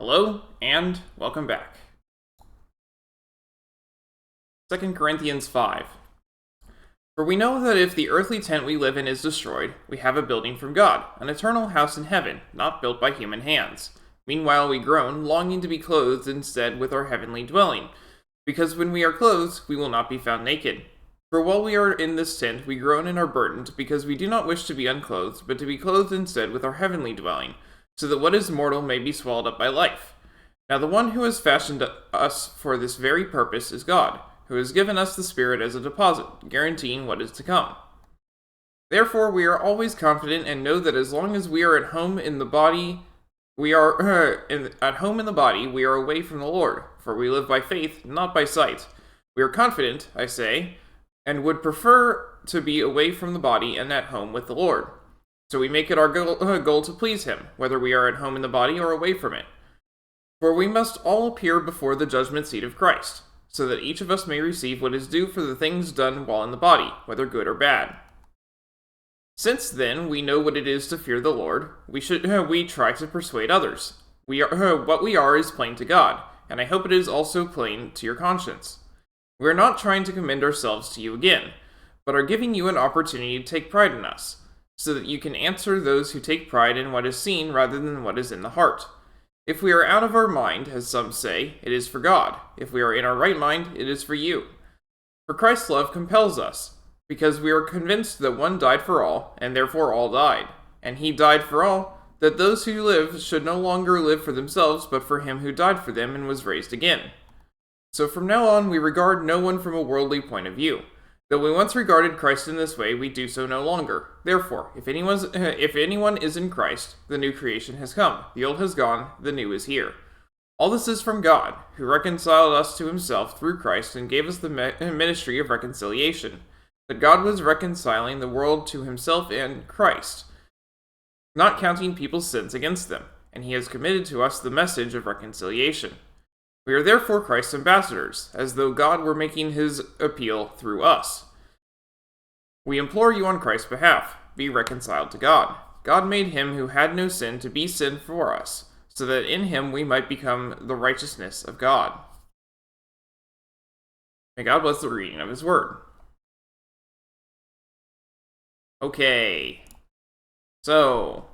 Hello, and welcome back. 2 Corinthians 5. For we know that if the earthly tent we live in is destroyed, we have a building from God, an eternal house in heaven, not built by human hands. Meanwhile we groan, longing to be clothed instead with our heavenly dwelling, because when we are clothed, we will not be found naked. For while we are in this tent, we groan and are burdened, because we do not wish to be unclothed, but to be clothed instead with our heavenly dwelling, so that what is mortal may be swallowed up by life. Now the one who has fashioned us for this very purpose is God, who has given us the Spirit as a deposit, guaranteeing what is to come. Therefore we are always confident and know that as long as we are at home in the body, we are at home in the body, we are away from the Lord, for we live by faith, not by sight. We are confident, I say, and would prefer to be away from the body and at home with the Lord. So we make it our goal to please him, whether we are at home in the body or away from it. For we must all appear before the judgment seat of Christ, so that each of us may receive what is due for the things done while in the body, whether good or bad. Since then we know what it is to fear the Lord, we try to persuade others. What we are is plain to God, and I hope it is also plain to your conscience. We are not trying to commend ourselves to you again, but are giving you an opportunity to take pride in us, so that you can answer those who take pride in what is seen rather than what is in the heart. If we are out of our mind, as some say, it is for God. If we are in our right mind, it is for you. For Christ's love compels us, because we are convinced that one died for all, and therefore all died. And he died for all, that those who live should no longer live for themselves, but for him who died for them and was raised again. So from now on we regard no one from a worldly point of view. Though we once regarded Christ in this way, we do so no longer. Therefore, if anyone is in Christ, the new creation has come. The old has gone, the new is here. All this is from God, who reconciled us to himself through Christ and gave us the ministry of reconciliation. That God was reconciling the world to himself in Christ, not counting people's sins against them, and he has committed to us the message of reconciliation. We are therefore Christ's ambassadors, as though God were making his appeal through us. We implore you on Christ's behalf, be reconciled to God. God made him who had no sin to be sin for us, so that in him we might become the righteousness of God. May God bless the reading of his word. Okay. So,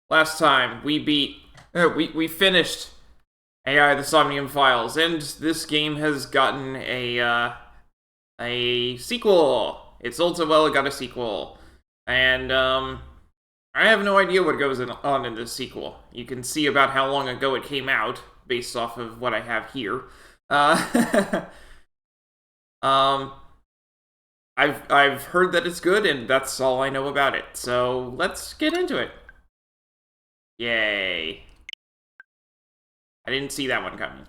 last time we finished AI the Somnium Files, and this game has gotten a sequel. It sold so well it got a sequel. And I have no idea what goes on in this sequel. You can see about how long ago it came out, based off of what I have here. I've heard that it's good, and that's all I know about it. So let's get into it. Yay. I didn't see that one coming.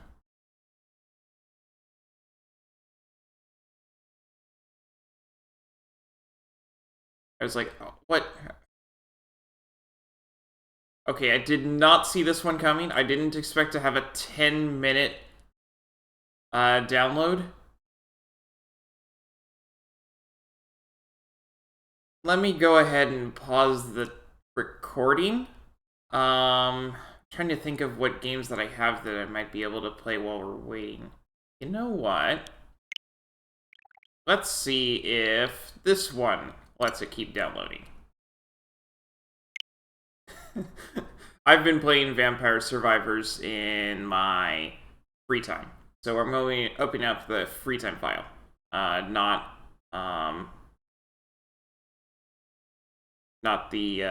I was like, oh, what? Okay, I did not see this one coming. I didn't expect to have a 10-minute download. Let me go ahead and pause the recording. Trying to think of what games that I have that I might be able to play while we're waiting. You know what? Let's see if this one lets it keep downloading. I've been playing Vampire Survivors in my free time. So I'm going to open up the free time file. Not the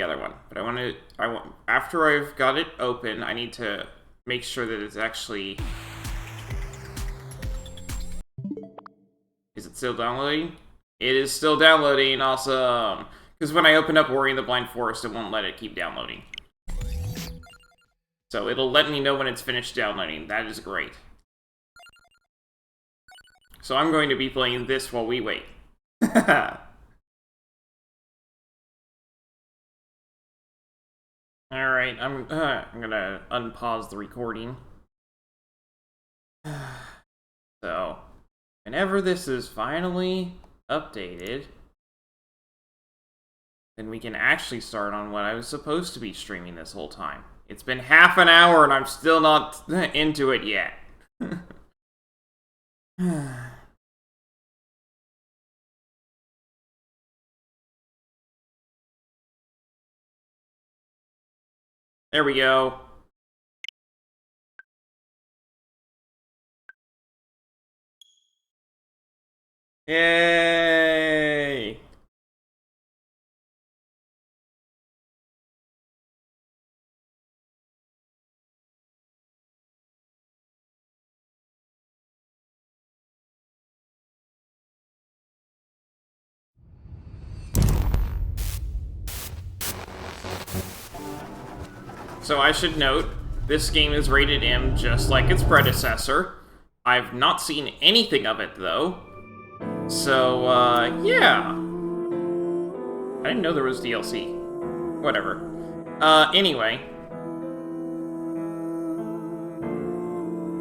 other one. But I want after I've got it open, I need to make sure that it's actually. Is it still downloading? It is still downloading. Awesome. Because when I open up Ori and the Blind Forest, it won't let it keep downloading. So it'll let me know when it's finished downloading. That is great. So I'm going to be playing this while we wait. Alright, I'm gonna unpause the recording. So, whenever this is finally updated, then we can actually start on what I was supposed to be streaming this whole time. It's been half an hour and I'm still not into it yet. There we go. Yay! So I should note, this game is rated M just like its predecessor. I've not seen anything of it, though. So, yeah. I didn't know there was DLC. Whatever. Anyway.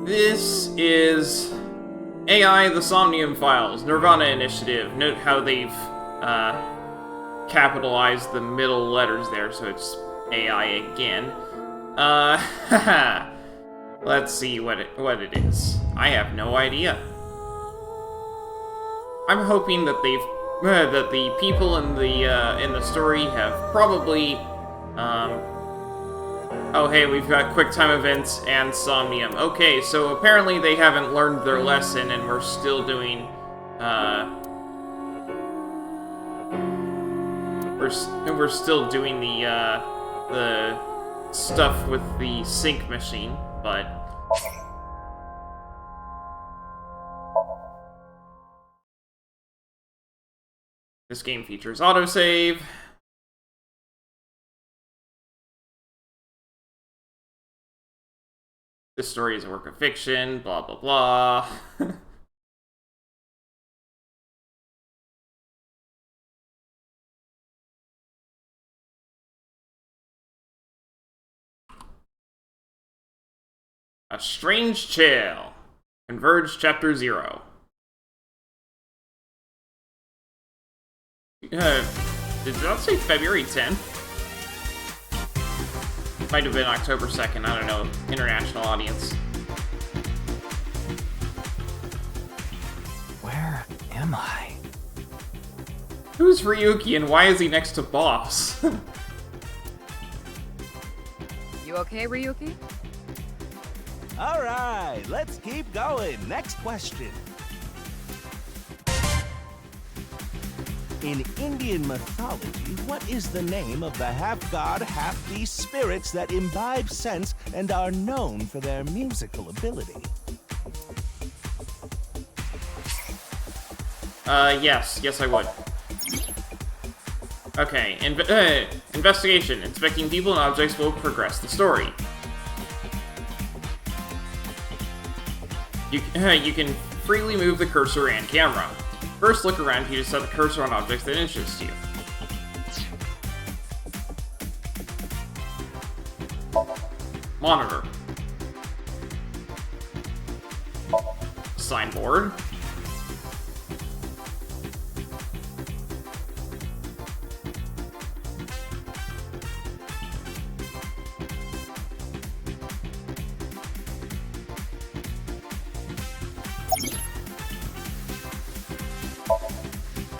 This is AI the Somnium Files, nirvanA Initiative. Note how they've, capitalized the middle letters there, so it's AI again. Let's see what it is. I have no idea. I'm hoping that that the people in the story have probably, oh hey, we've got QuickTime events and Somnium. Okay, so apparently they haven't learned their lesson and we're still doing, we're still doing the stuff with the sync machine, but this game features autosave. This story is a work of fiction, blah blah blah. A Strange Tale. Converge Chapter 0. Did that say February 10th? Might have been October 2nd, I don't know. International audience. Where am I? Who's Ryuki and why is he next to Boss? You okay, Ryuki? All right, let's keep going. Next question. In Indian mythology, what is the name of the half-god, half-beast spirits that imbibe sense and are known for their musical ability? Yes I would. Okay, investigation. Inspecting people and objects will progress the story. You can freely move the cursor and camera. First, look around you to set the cursor on objects that interest you. Monitor. Signboard.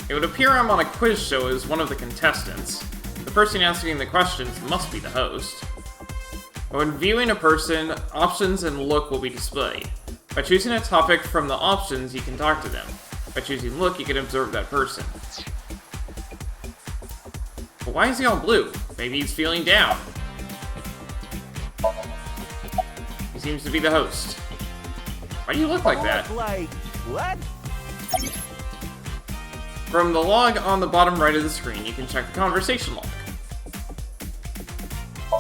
It would appear I'm on a quiz show as one of the contestants. The person asking the questions must be the host. When viewing a person, options and look will be displayed. By choosing a topic from the options, you can talk to them. By choosing look, you can observe that person. But why is he all blue? Maybe he's feeling down. He seems to be the host. Why do you look like that? Like, what? From the log on the bottom right of the screen, you can check the conversation log.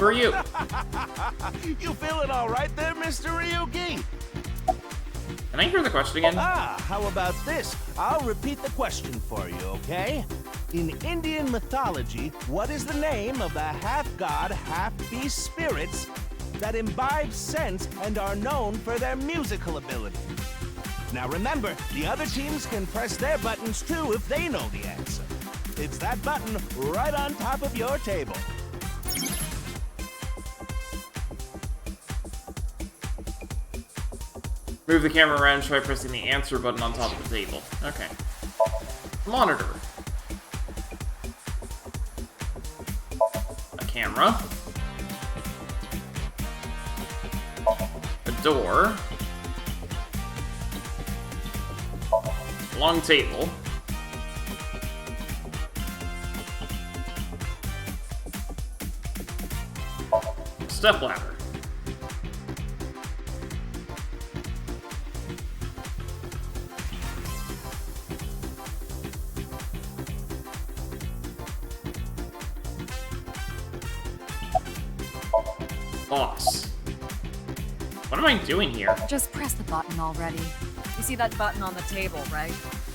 Who are you? You feeling all right there, Mr. Ryuki? Can I hear the question again? How about this? I'll repeat the question for you, okay? In Indian mythology, what is the name of the half-god, half-beast spirits that imbibe sense and are known for their musical ability? Now remember, the other teams can press their buttons too if they know the answer. It's that button right on top of your table. Move the camera around and try pressing the answer button on top of the table. Okay. Monitor. A camera. A door. A long table. Stepladder. Boss. What am I doing here? Just press the button already. You see that button on the table, right?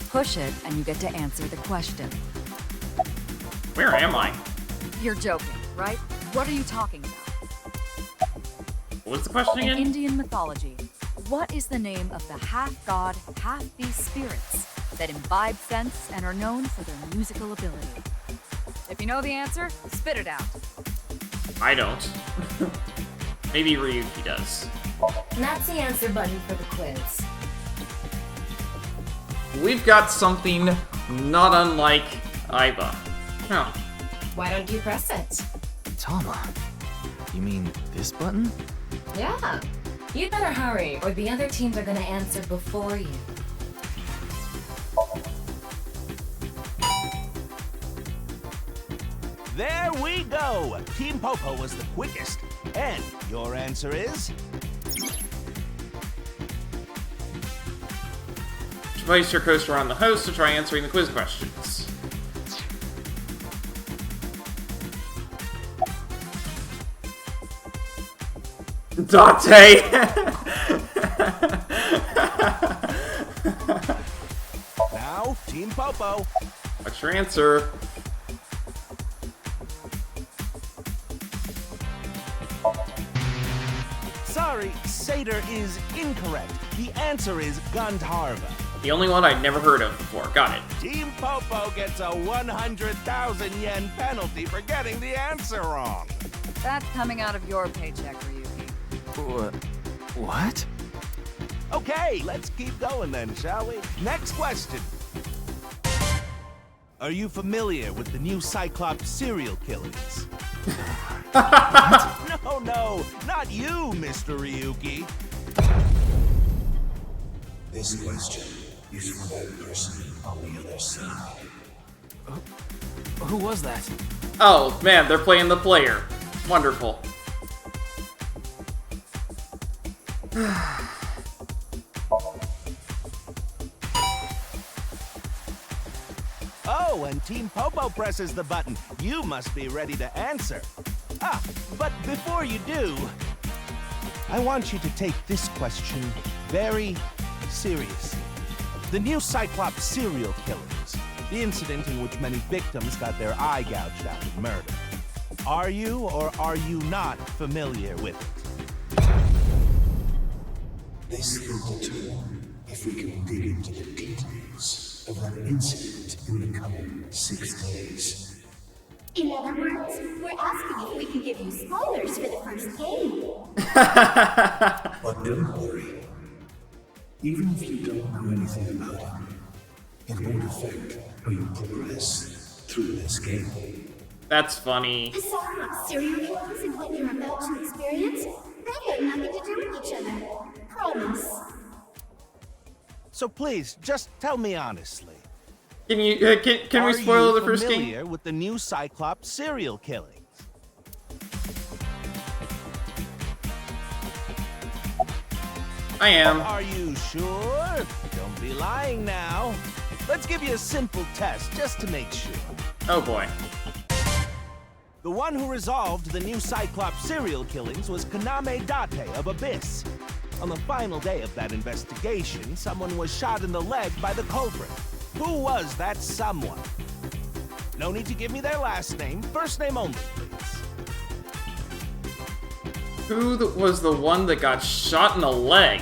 Push it, and you get to answer the question. Where am I? You're joking, right? What are you talking about? What was the question In again? Indian mythology, what is the name of the half-god, half-beast spirits that imbibe sense and are known for their musical ability? If you know the answer, spit it out. I don't. Maybe Ryuki does. And that's the answer button for the quiz. We've got something not unlike Aiba. Huh. Why don't you press it? Tama, you mean this button? Yeah. You'd better hurry, or the other teams are gonna answer before you. There we go! Team Popo was the quickest. And your answer is? Place your coaster on the host to try answering the quiz questions. Date! Now, Team Popo. What's your answer? Sorry, Seder is incorrect. The answer is Gandharva. The only one I'd never heard of before. Got it. Team Popo gets a 100,000 yen penalty for getting the answer wrong. That's coming out of your paycheck, Ryuki. What? Okay, let's keep going then, shall we? Next question. Are you familiar with the new Cyclops serial killings? No, not you, Mr. Ryuki. This question is for that person on the other side. Who was that? Oh, man, they're playing the player. Wonderful. Oh, and Team Popo presses the button. You must be ready to answer. Ah, but before you do, I want you to take this question very seriously. The new Cyclops serial killings, the incident in which many victims got their eye gouged out in murder. Are you or are you not familiar with it? This will determine if we can dig into the details of that incident in the coming 6 days. In other words, we're asking if we can give you spoilers for the first game. But don't worry. Even if you don't know anything about him, it won't affect how you progress through this game. That's funny. The Somnium serial killings and what you're about to experience, they have nothing to do with each other. Promise. So please, just tell me honestly. Can you can we spoil the first Are you game? familiar with the new Cyclops serial killings? I am. Are you sure? Don't be lying now. Let's give you a simple test just to make sure. Oh boy. The one who resolved the new Cyclops serial killings was Kaname Date of Abyss. On the final day of that investigation, someone was shot in the leg by the culprit. Who was that someone? No need to give me their last name, first name only, please. Who was the one that got shot in the leg?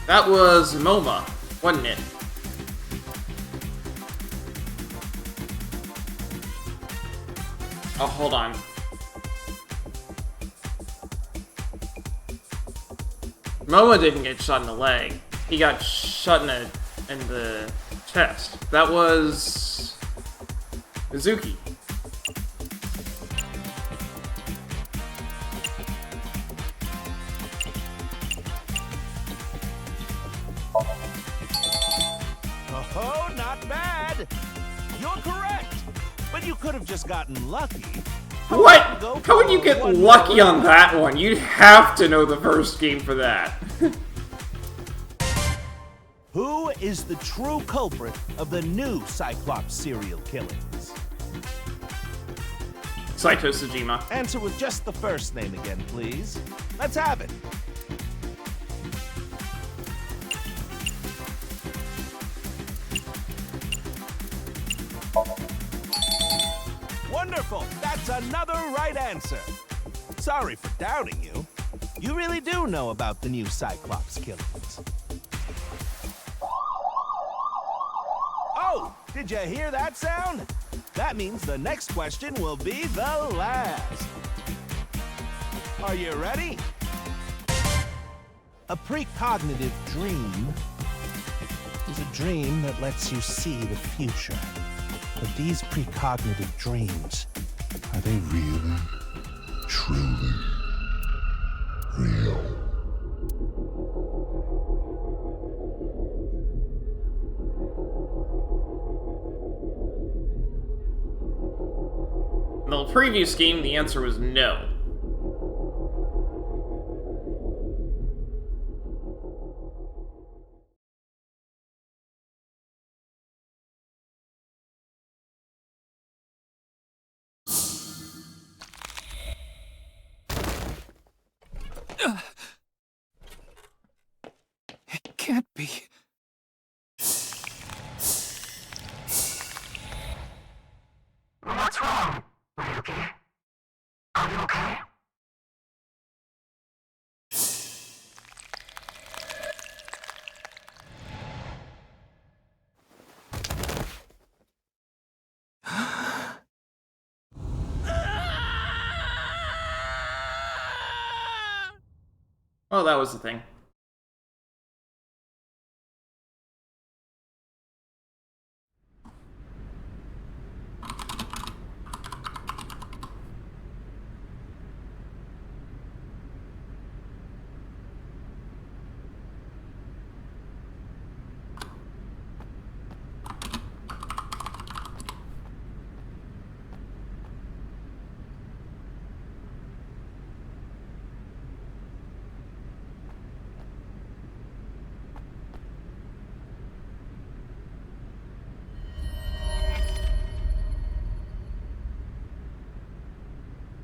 That was MoMA, wasn't it? Oh, hold on. Momo didn't get shot in the leg. He got shot in the chest. That was Mizuki. Oh, not bad. You're correct. But you could have just gotten lucky. What? How would you get lucky on that one? You'd have to know the first game for that. Who is the true culprit of the new Cyclops serial killings? Saito Tsujima. Answer with just the first name again, please. Let's have it. Wonderful! That's another right answer. Sorry for doubting you. You really do know about the new Cyclops killings. Oh, did you hear that sound? That means the next question will be the last. Are you ready? A precognitive dream is a dream that lets you see the future. But these precognitive dreams, are they really, truly real? In the previous game, the answer was no. It can't be. What's wrong, Ryuki? Are you okay? Oh, that was the thing.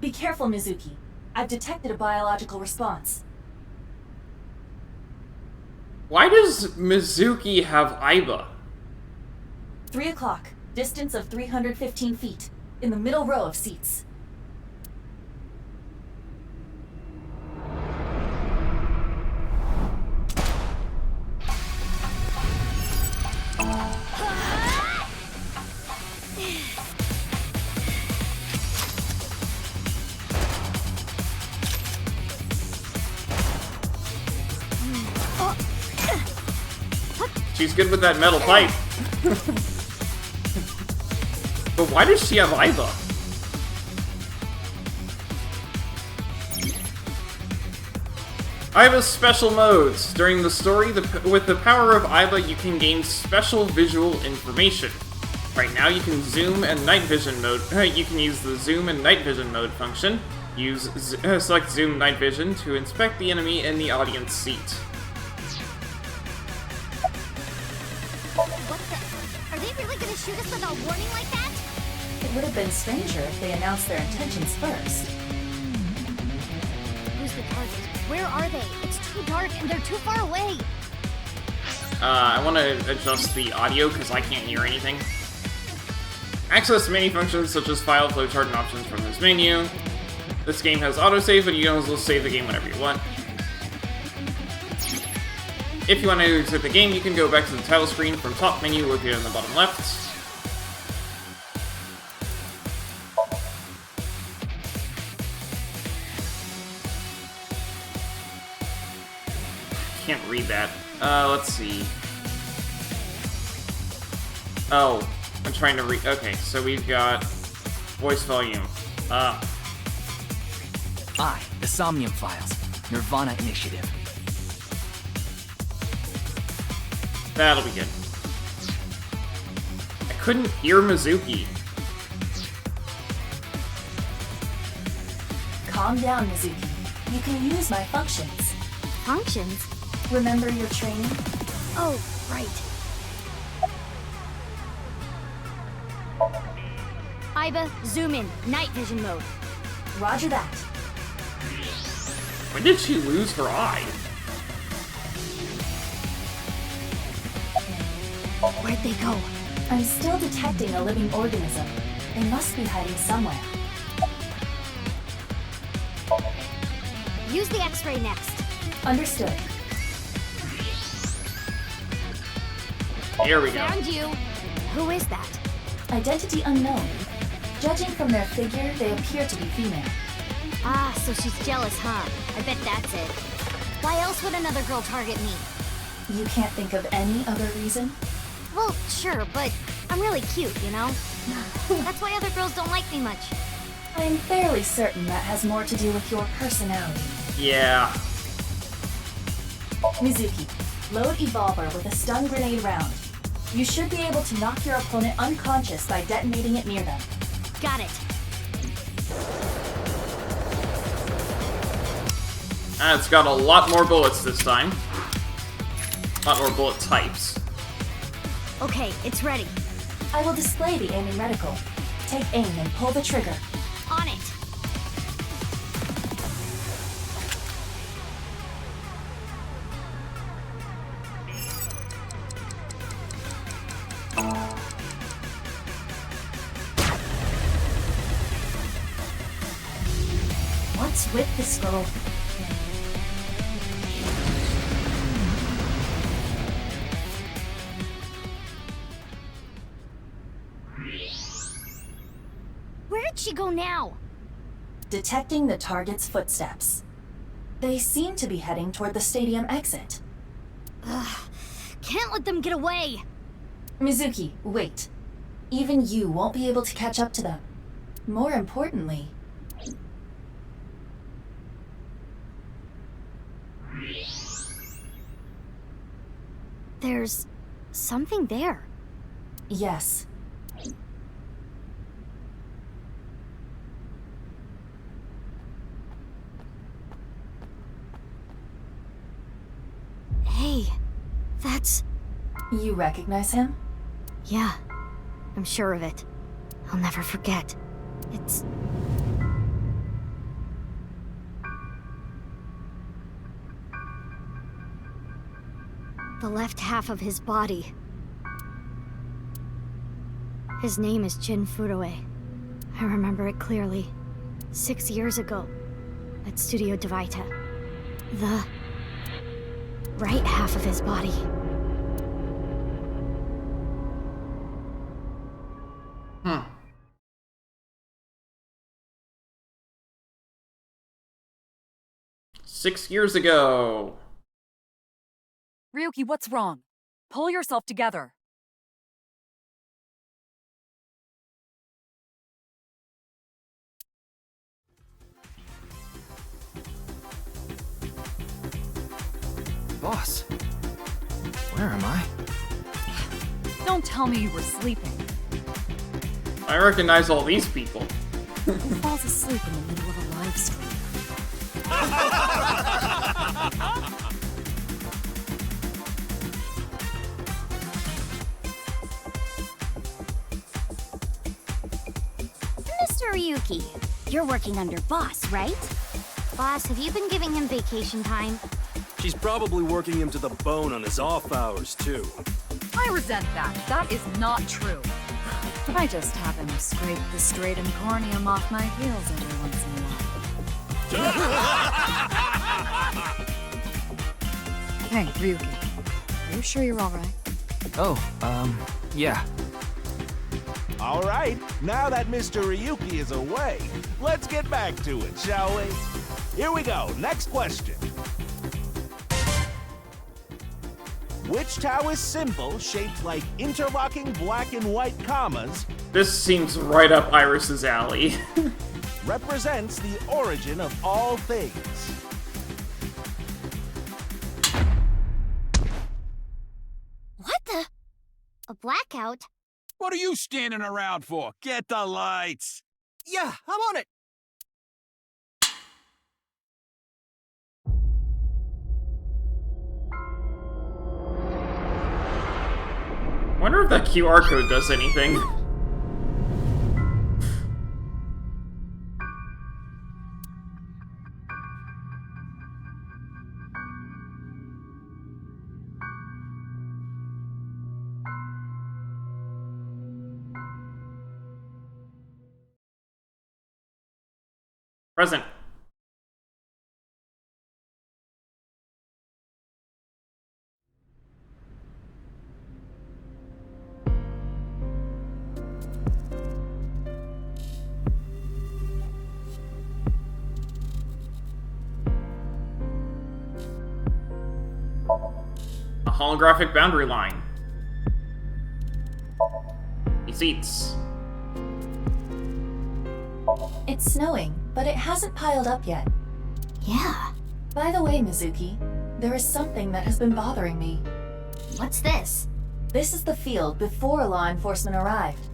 Be careful, Mizuki. I've detected a biological response. Why does Mizuki have Aiba? 3 o'clock. Distance of 315 feet. In the middle row of seats. She's good with that metal pipe. But why does she have Aiba? Aiba's special modes. During the story, with the power of Aiba, you can gain special visual information. Right now, you can zoom and night vision mode. You can use the zoom and night vision mode function. Select zoom night vision to inspect the enemy in the audience seat. What the? Are they really gonna shoot us without warning like that? It would have been stranger if they announced their intentions first. Who's the target? Where are they? It's too dark and they're too far away. I want to adjust the audio because I can't hear anything. Access many functions such as file, flowchart, and options from this menu. This game has autosave, but you can also save the game whenever you want. If you want to exit the game, you can go back to the title screen from top menu located on the bottom left. can't read that. Let's see. Oh, I'm trying to read. Okay, so we've got voice volume. The Somnium files. nirvanA initiative. That'll be good. I couldn't hear Mizuki. Calm down, Mizuki. You can use my functions. Functions? Remember your training? Oh, right. Iba, zoom in. Night vision mode. Roger that. When did she lose her eye? Where'd they go? I'm still detecting a living organism. They must be hiding somewhere. Use the X-ray next. Understood. Here we go. Found you. Who is that? Identity unknown. Judging from their figure, they appear to be female. Ah, so she's jealous, huh? I bet that's it. Why else would another girl target me? You can't think of any other reason? Well, sure, but I'm really cute, you know? That's why other girls don't like me much. I'm fairly certain that has more to do with your personality. Yeah. Mizuki, load Evolver with a stun grenade round. You should be able to knock your opponent unconscious by detonating it near them. Got it. It's got a lot more bullets this time. A lot more bullet types. Okay, it's ready. I will display the aiming reticle. Take aim and pull the trigger. On it. What's with this girl? Where did she go now? Detecting the target's footsteps. They seem to be heading toward the stadium exit. Ugh, can't let them get away. Mizuki, wait. Even you won't be able to catch up to them. More importantly... There's something there. Yes. Hey, that's... You recognize him? Yeah, I'm sure of it. I'll never forget. It's... the left half of his body. His name is Jin Furue. I remember it clearly. 6 years ago, at Studio Devaita. The right half of his body. Hmm. Six years ago. Ryuki, what's wrong? Pull yourself together. Boss, where am I? Don't tell me you were sleeping. I recognize all these people. Who falls asleep in the middle of a live stream? Mr. Ryuki, you're working under Boss, right? Boss, have you been giving him vacation time? She's probably working him to the bone on his off hours, too. I resent that. That is not true. I just have him scrape the stratum corneum off my heels every once in a while. Hey, Ryuki. Are you sure you're alright? Oh, yeah. All right, now that Mr. Ryuki is away, let's get back to it, shall we? Here we go, next question. Which Taoist symbol, shaped like interlocking black and white commas, This seems right up Iris's alley. represents the origin of all things? What the? A blackout? What are you standing around for? Get the lights! Yeah, I'm on it! Wonder if that QR code does anything. Present. A holographic boundary line. Receipts. It's snowing, but it hasn't piled up yet. Yeah. By the way, Mizuki, there is something that has been bothering me. What's this? This is the field before law enforcement arrived.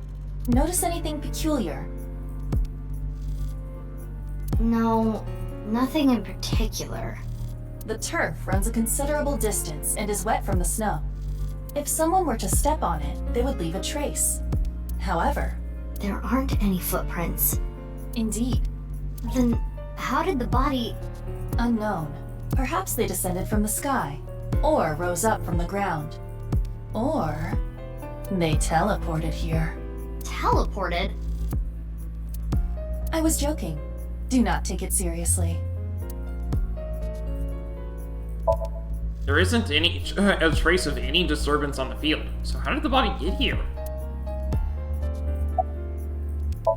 Notice anything peculiar? No, nothing in particular. The turf runs a considerable distance and is wet from the snow. If someone were to step on it, they would leave a trace. However, There aren't any footprints. indeed, Then how did the body... unknown. Perhaps they descended from the sky, or rose up from the ground. Or they teleported here. teleported? I was joking. Do not take it seriously. There isn't any a trace of any disturbance on the field, so how did the body get here?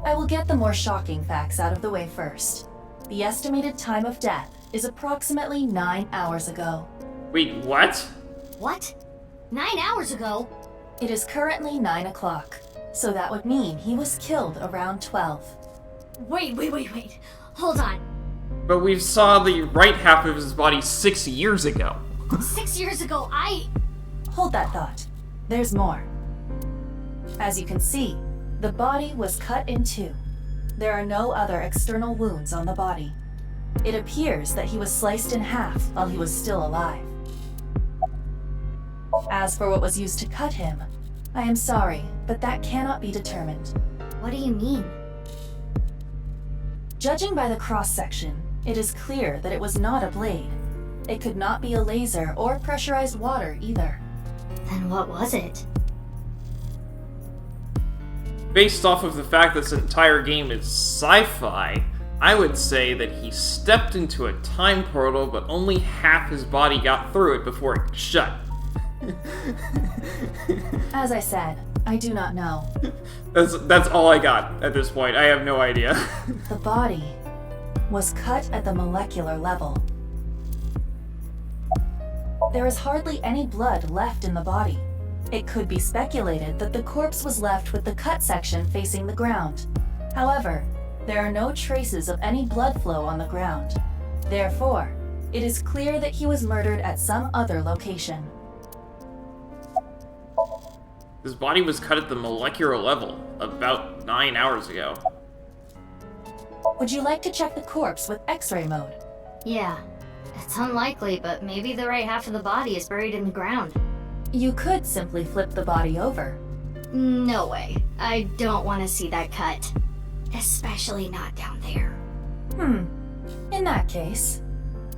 I will get the more shocking facts out of the way first. The estimated time of death is approximately 9 hours ago. Wait, what? What? 9 hours ago? It is currently 9 o'clock, so that would mean he was killed around 12. Wait. Hold on. But we saw the right half of his body 6 years ago. 6 years ago, Hold that thought. There's more. As you can see, the body was cut in two. There are no other external wounds on the body. It appears that he was sliced in half while he was still alive. As for what was used to cut him, I am sorry, but that cannot be determined. What do you mean? Judging by the cross-section, it is clear that it was not a blade. It could not be a laser or pressurized water either. Then what was it? Based off of the fact this entire game is sci-fi, I would say that he stepped into a time portal, but only half his body got through it before it shut. As I said, I do not know. That's all I got at this point. I have no idea. The body was cut at the molecular level. There is hardly any blood left in the body. It could be speculated that the corpse was left with the cut section facing the ground. However, there are no traces of any blood flow on the ground. Therefore, it is clear that he was murdered at some other location. His body was cut at the molecular level about 9 hours ago. Would you like to check the corpse with X-ray mode? Yeah. It's unlikely, but maybe the right half of the body is buried in the ground. You could simply flip the body over. No way. I don't want to see that cut. Especially not down there. In that case,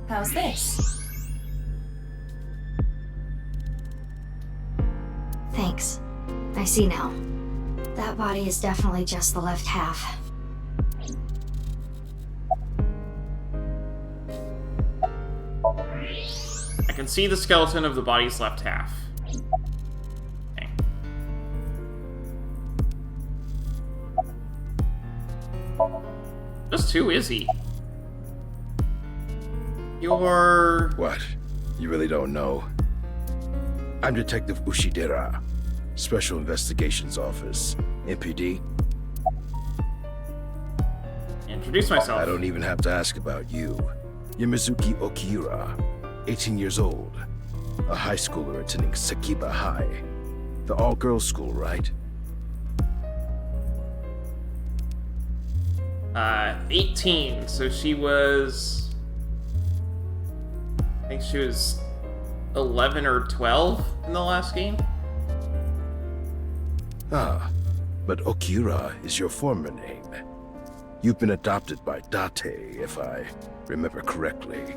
how's this? Thanks. I see now. That body is definitely just the left half. I can see the skeleton of the body's left half. Okay. Just who is he? You're... What? You really don't know? I'm Detective Ushidera, Special Investigations Office, MPD. Introduce myself. I don't even have to ask about you. You're Mizuki Okira, 18 years old, a high schooler attending Sakiba High, the all-girls school, right? 18, so she was... I think she was 11 or 12 in the last game. Ah, but Okira is your former name. You've been adopted by Date, if I remember correctly.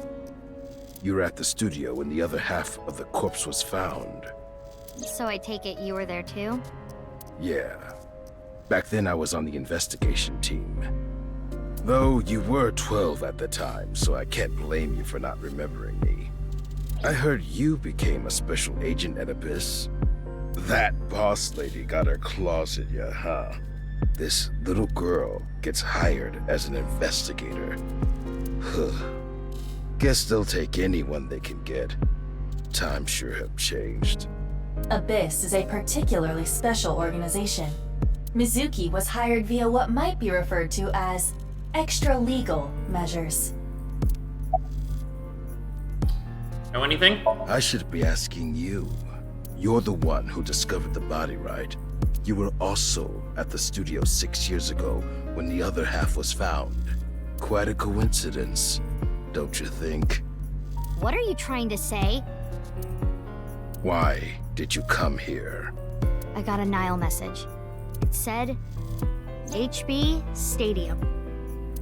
You were at the studio when the other half of the corpse was found. So I take it you were there too? Yeah. Back then I was on the investigation team. Though you were 12 at the time, so I can't blame you for not remembering me. I heard you became a special agent at Abyss. That boss lady got her claws in you, huh? This little girl gets hired as an investigator. Guess they'll take anyone they can get. Times sure have changed. Abyss is a particularly special organization. Mizuki was hired via what might be referred to as extra-legal measures. Know anything? I should be asking you. You're the one who discovered the body, right? You were also at the studio 6 years ago when the other half was found. Quite a coincidence, don't you think? What are you trying to say? Why did you come here? I got a Nile message. It said, HB Stadium.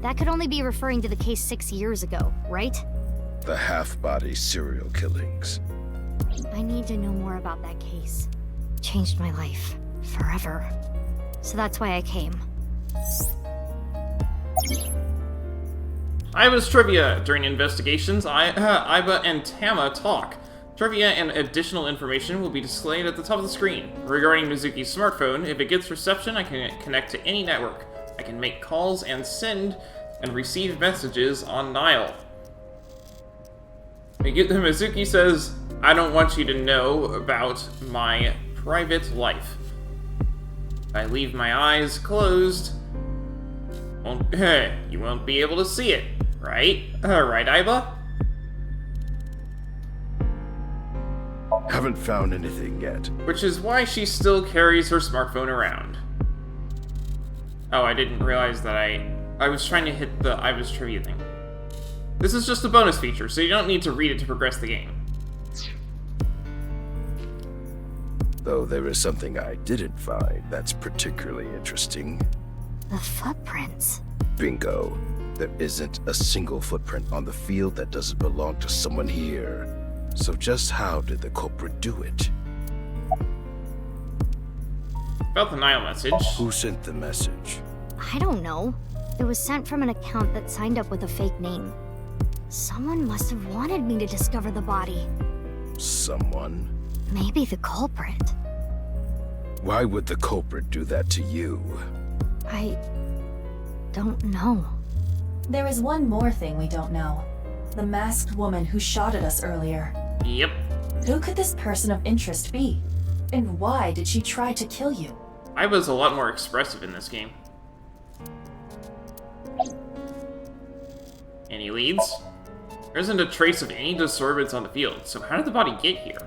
That could only be referring to the case 6 years ago, right? The half-body serial killings. I need to know more about that case. Changed my life. Forever. So that's why I came. Iba's trivia. During investigations, Iba and Tama talk. Trivia and additional information will be displayed at the top of the screen. Regarding Mizuki's smartphone, if it gets reception, I can connect to any network. I can make calls and send and receive messages on Nile. Mizuki says, I don't want you to know about my private life. If I leave my eyes closed, you won't be able to see it, right? Right, Iba? Haven't found anything yet. Which is why she still carries her smartphone around. Oh, I didn't realize that I was trying to hit the Iba's trivia thing. This is just a bonus feature, so you don't need to read it to progress the game. Though there is something I didn't find that's particularly interesting. The footprints. Bingo. There isn't a single footprint on the field that doesn't belong to someone here. So just how did the culprit do it? About the Nile message. Who sent the message? I don't know. It was sent from an account that signed up with a fake name. Someone must have wanted me to discover the body. Someone? Maybe the culprit. Why would the culprit do that to you? I don't know. There is one more thing we don't know. The masked woman who shot at us earlier. Yep. Who could this person of interest be? And why did she try to kill you? Iba's a lot more expressive in this game. Any leads? There isn't a trace of any disturbance on the field, so how did the body get here?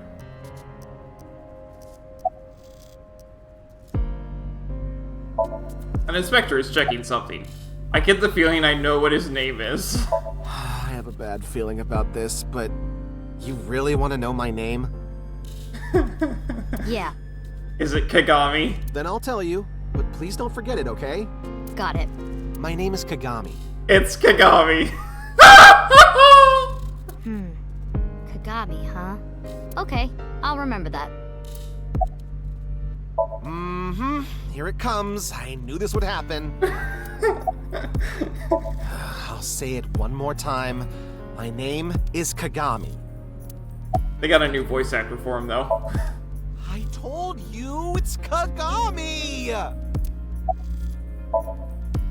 An inspector is checking something. I get the feeling I know what his name is. I have a bad feeling about this, but you really want to know my name? Yeah. Is it Kagami? Then I'll tell you, but please don't forget it, okay? Got it. My name is Kagami. It's Kagami. Kagami, huh? Okay, I'll remember that. Here it comes. I knew this would happen. I'll say it one more time. My name is Kagami. They got a new voice actor for him, though. I told you it's Kagami!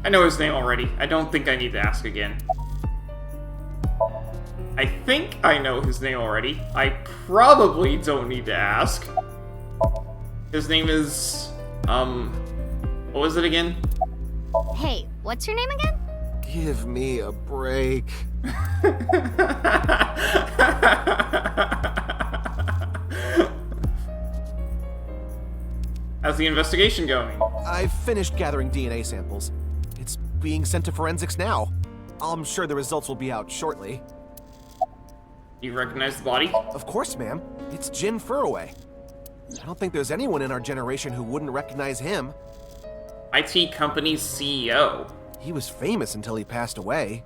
I know his name already. I don't think I need to ask again. I think I know his name already. I probably don't need to ask. His name is, what was it again? Hey, what's your name again? Give me a break. How's the investigation going? I've finished gathering DNA samples. It's being sent to forensics now. I'm sure the results will be out shortly. You recognize the body? Of course, ma'am. It's Jin Furroway. I don't think there's anyone in our generation who wouldn't recognize him. IT company's CEO. He was famous until he passed away.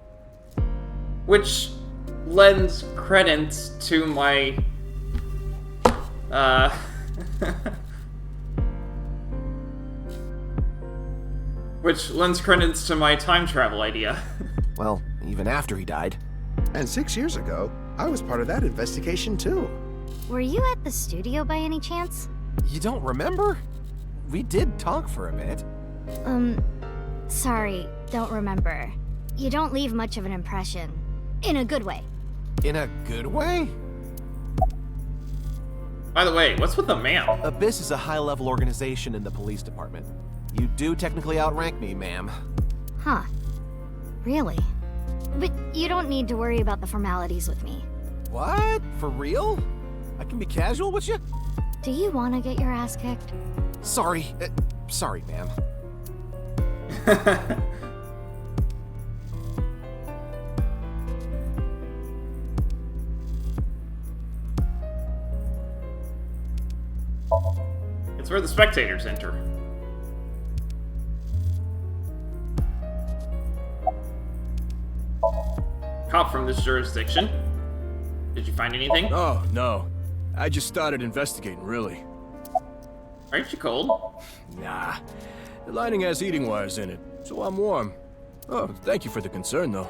Which lends credence to my, which lends credence to my time travel idea. Well, even after he died. And 6 years ago, I was part of that investigation too. Were you at the studio by any chance? You don't remember? We did talk for a bit. Sorry, don't remember. You don't leave much of an impression. In a good way. In a good way? By the way, what's with the ma'am? Abyss is a high-level organization in the police department. You do technically outrank me, ma'am. Huh. Really? But you don't need to worry about the formalities with me. What? For real? I can be casual with you? Do you want to get your ass kicked? Sorry. Sorry, ma'am. It's where the spectators enter. Cop from this jurisdiction. Did you find anything? Oh, no. I just started investigating, really. Aren't you cold? Nah. The lining has heating wires in it, so I'm warm. Oh, thank you for the concern, though.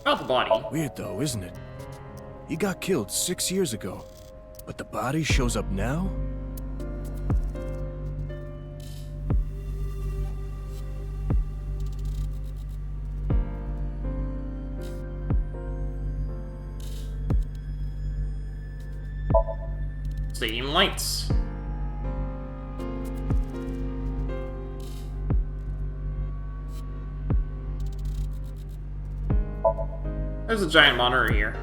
About the body. Weird, though, isn't it? He got killed 6 years ago, but the body shows up now? Stadium lights. There's a giant monitor here.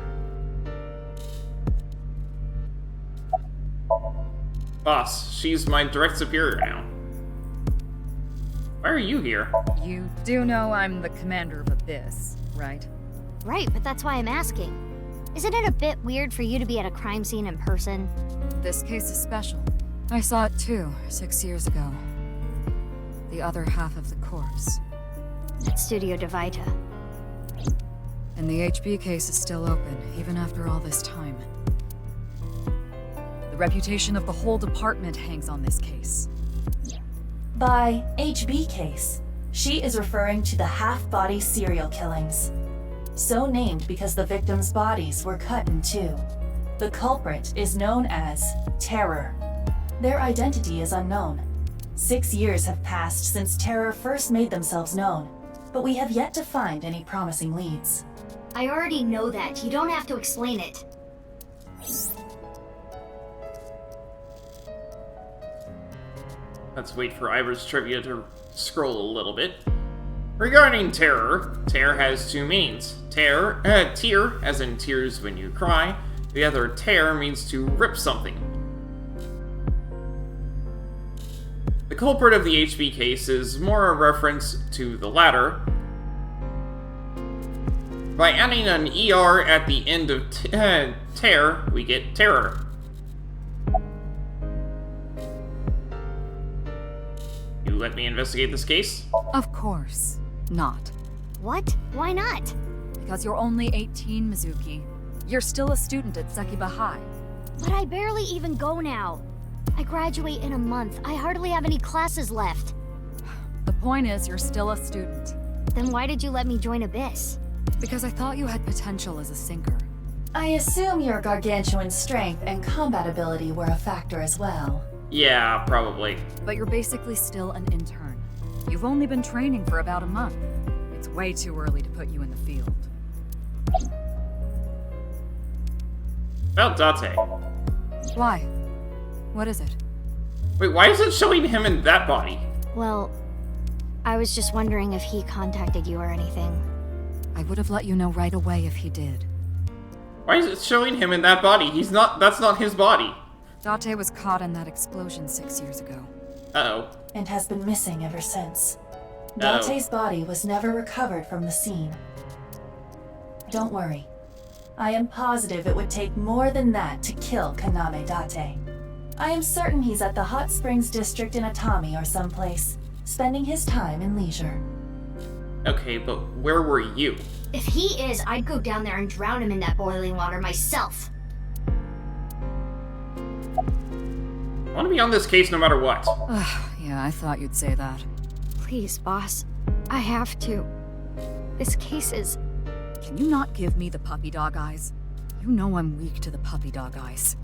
Boss, she's my direct superior now. Why are you here? You do know I'm the commander of Abyss, right? Right, but that's why I'm asking. Isn't it a bit weird for you to be at a crime scene in person? This case is special. I saw it too, 6 years ago. The other half of the corpse. At Studio Divita. And the HB case is still open, even after all this time. The reputation of the whole department hangs on this case. By HB case, she is referring to the half-body serial killings. So named because the victims' bodies were cut in two. The culprit is known as Terror. Their identity is unknown. 6 years have passed since Terror first made themselves known, but we have yet to find any promising leads. I already know that. You don't have to explain it. Let's wait for Ivor's trivia to scroll a little bit. Regarding terror, terror has two meanings. Tear, as in tears when you cry. The other tear means to rip something. The culprit of the HB case is more a reference to the latter. By adding an ER at the end of tear, we get terror. You let me investigate this case? Of course not. What? Why not? Because you're only 18, Mizuki. You're still a student at Sekiba High. But I barely even go now. I graduate in a month. I hardly have any classes left. The point is, you're still a student. Then why did you let me join Abyss? Because I thought you had potential as a sinker. I assume your gargantuan strength and combat ability were a factor as well. Yeah, probably. But you're basically still an intern. You've only been training for about a month. It's way too early to put you in the field. About Date. Why? What is it? Wait, why is it showing him in that body? Well, I was just wondering if he contacted you or anything. I would have let you know right away if he did. Why is it showing him in that body? That's not his body. Date was caught in that explosion 6 years ago. Uh-oh. And has been missing ever since. Uh-oh. Date's body was never recovered from the scene. Don't worry. I am positive it would take more than that to kill Kaname Date. I am certain he's at the Hot Springs District in Atami or someplace, spending his time in leisure. Okay, but where were you? If he is, I'd go down there and drown him in that boiling water myself. I want to be on this case no matter what. Yeah, I thought you'd say that. Please, boss. I have to. This case is... Can you not give me the puppy dog eyes? You know I'm weak to the puppy dog eyes.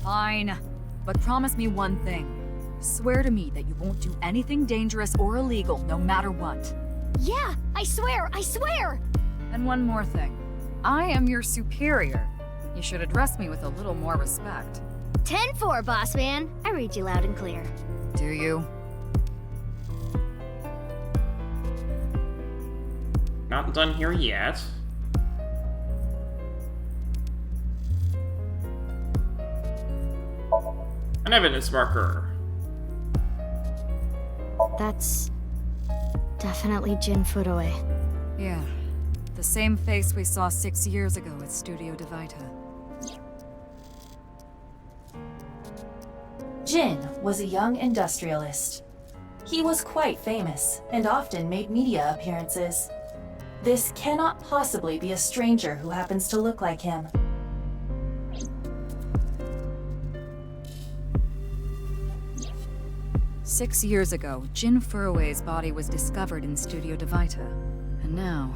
Fine. But promise me one thing. Swear to me that you won't do anything dangerous or illegal, no matter what. Yeah, I swear, I swear! And one more thing. I am your superior. You should address me with a little more respect. 10-4, boss man. I read you loud and clear. Do you? Not done here yet. An evidence marker. That's... definitely Jin Furue. Yeah. The same face we saw 6 years ago at Studio Divita. Jin was a young industrialist. He was quite famous and often made media appearances. This cannot possibly be a stranger who happens to look like him. Six years ago, Jin Furue's body was discovered in Studio Divita. And now,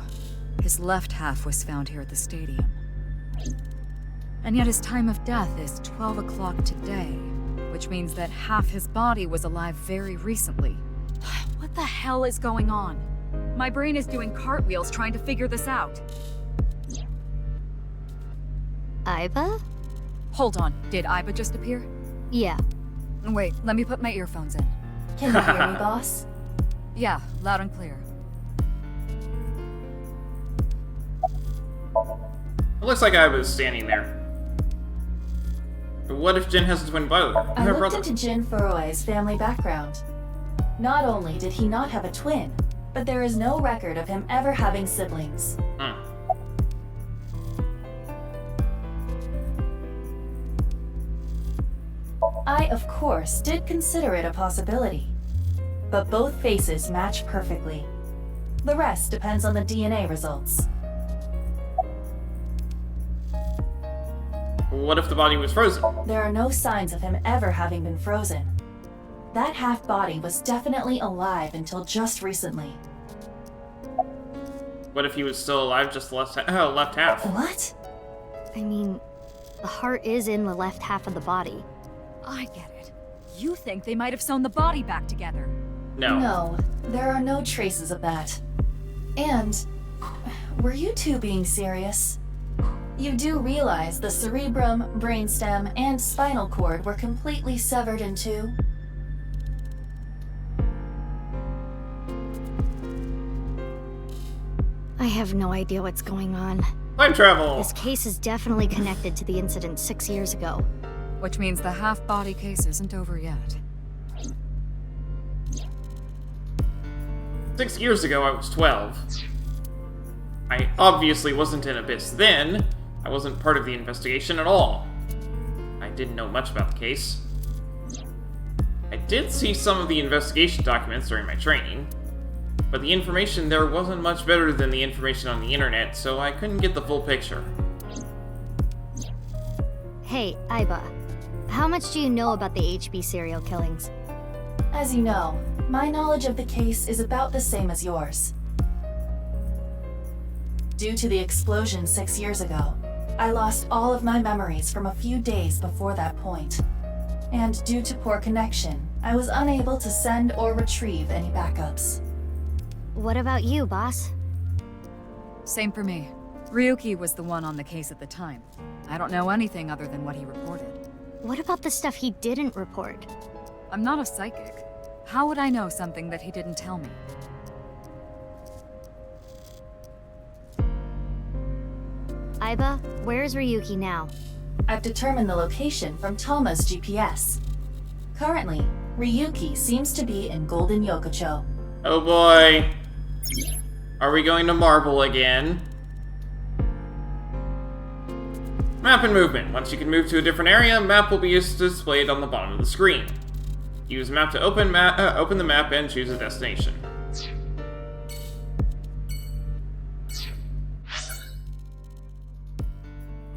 his left half was found here at the stadium. And yet his time of death is 12 o'clock today, which means that half his body was alive very recently. What the hell is going on? My brain is doing cartwheels trying to figure this out. Aiba? Hold on, did Aiba just appear? Yeah. Wait, let me put my earphones in. Can you hear me, boss? Yeah, loud and clear. It looks like I was standing there. But what if Jin has a twin brother? I looked into Jin Furue's family background. Not only did he not have a twin, but there is no record of him ever having siblings. I, of course, did consider it a possibility. But both faces match perfectly. The rest depends on the DNA results. What if the body was frozen? There are no signs of him ever having been frozen. That half-body was definitely alive until just recently. What if he was still alive, just left half? What? I mean, the heart is in the left half of the body. I get it. You think they might have sewn the body back together? No. No, there are no traces of that. And, were you two being serious? You do realize the cerebrum, brainstem, and spinal cord were completely severed in two? I have no idea what's going on. Time travel! This case is definitely connected to the incident 6 years ago. Which means the half-body case isn't over yet. 6 years ago, I was 12. I obviously wasn't in Abyss then. I wasn't part of the investigation at all. I didn't know much about the case. I did see some of the investigation documents during my training, but the information there wasn't much better than the information on the internet, so I couldn't get the full picture. Hey, Aiba. How much do you know about the HB serial killings? As you know, my knowledge of the case is about the same as yours. Due to the explosion 6 years ago, I lost all of my memories from a few days before that point. And due to poor connection, I was unable to send or retrieve any backups. What about you, boss? Same for me. Ryuki was the one on the case at the time. I don't know anything other than what he reported. What about the stuff he didn't report? I'm not a psychic. How would I know something that he didn't tell me? Aiba, where's Ryuki now? I've determined the location from Tama's GPS. Currently, Ryuki seems to be in Golden Yokocho. Oh boy. Are we going to Marble again? Map and movement. Once you can move to a different area, map will be displayed on the bottom of the screen. Use map to open the map and choose a destination.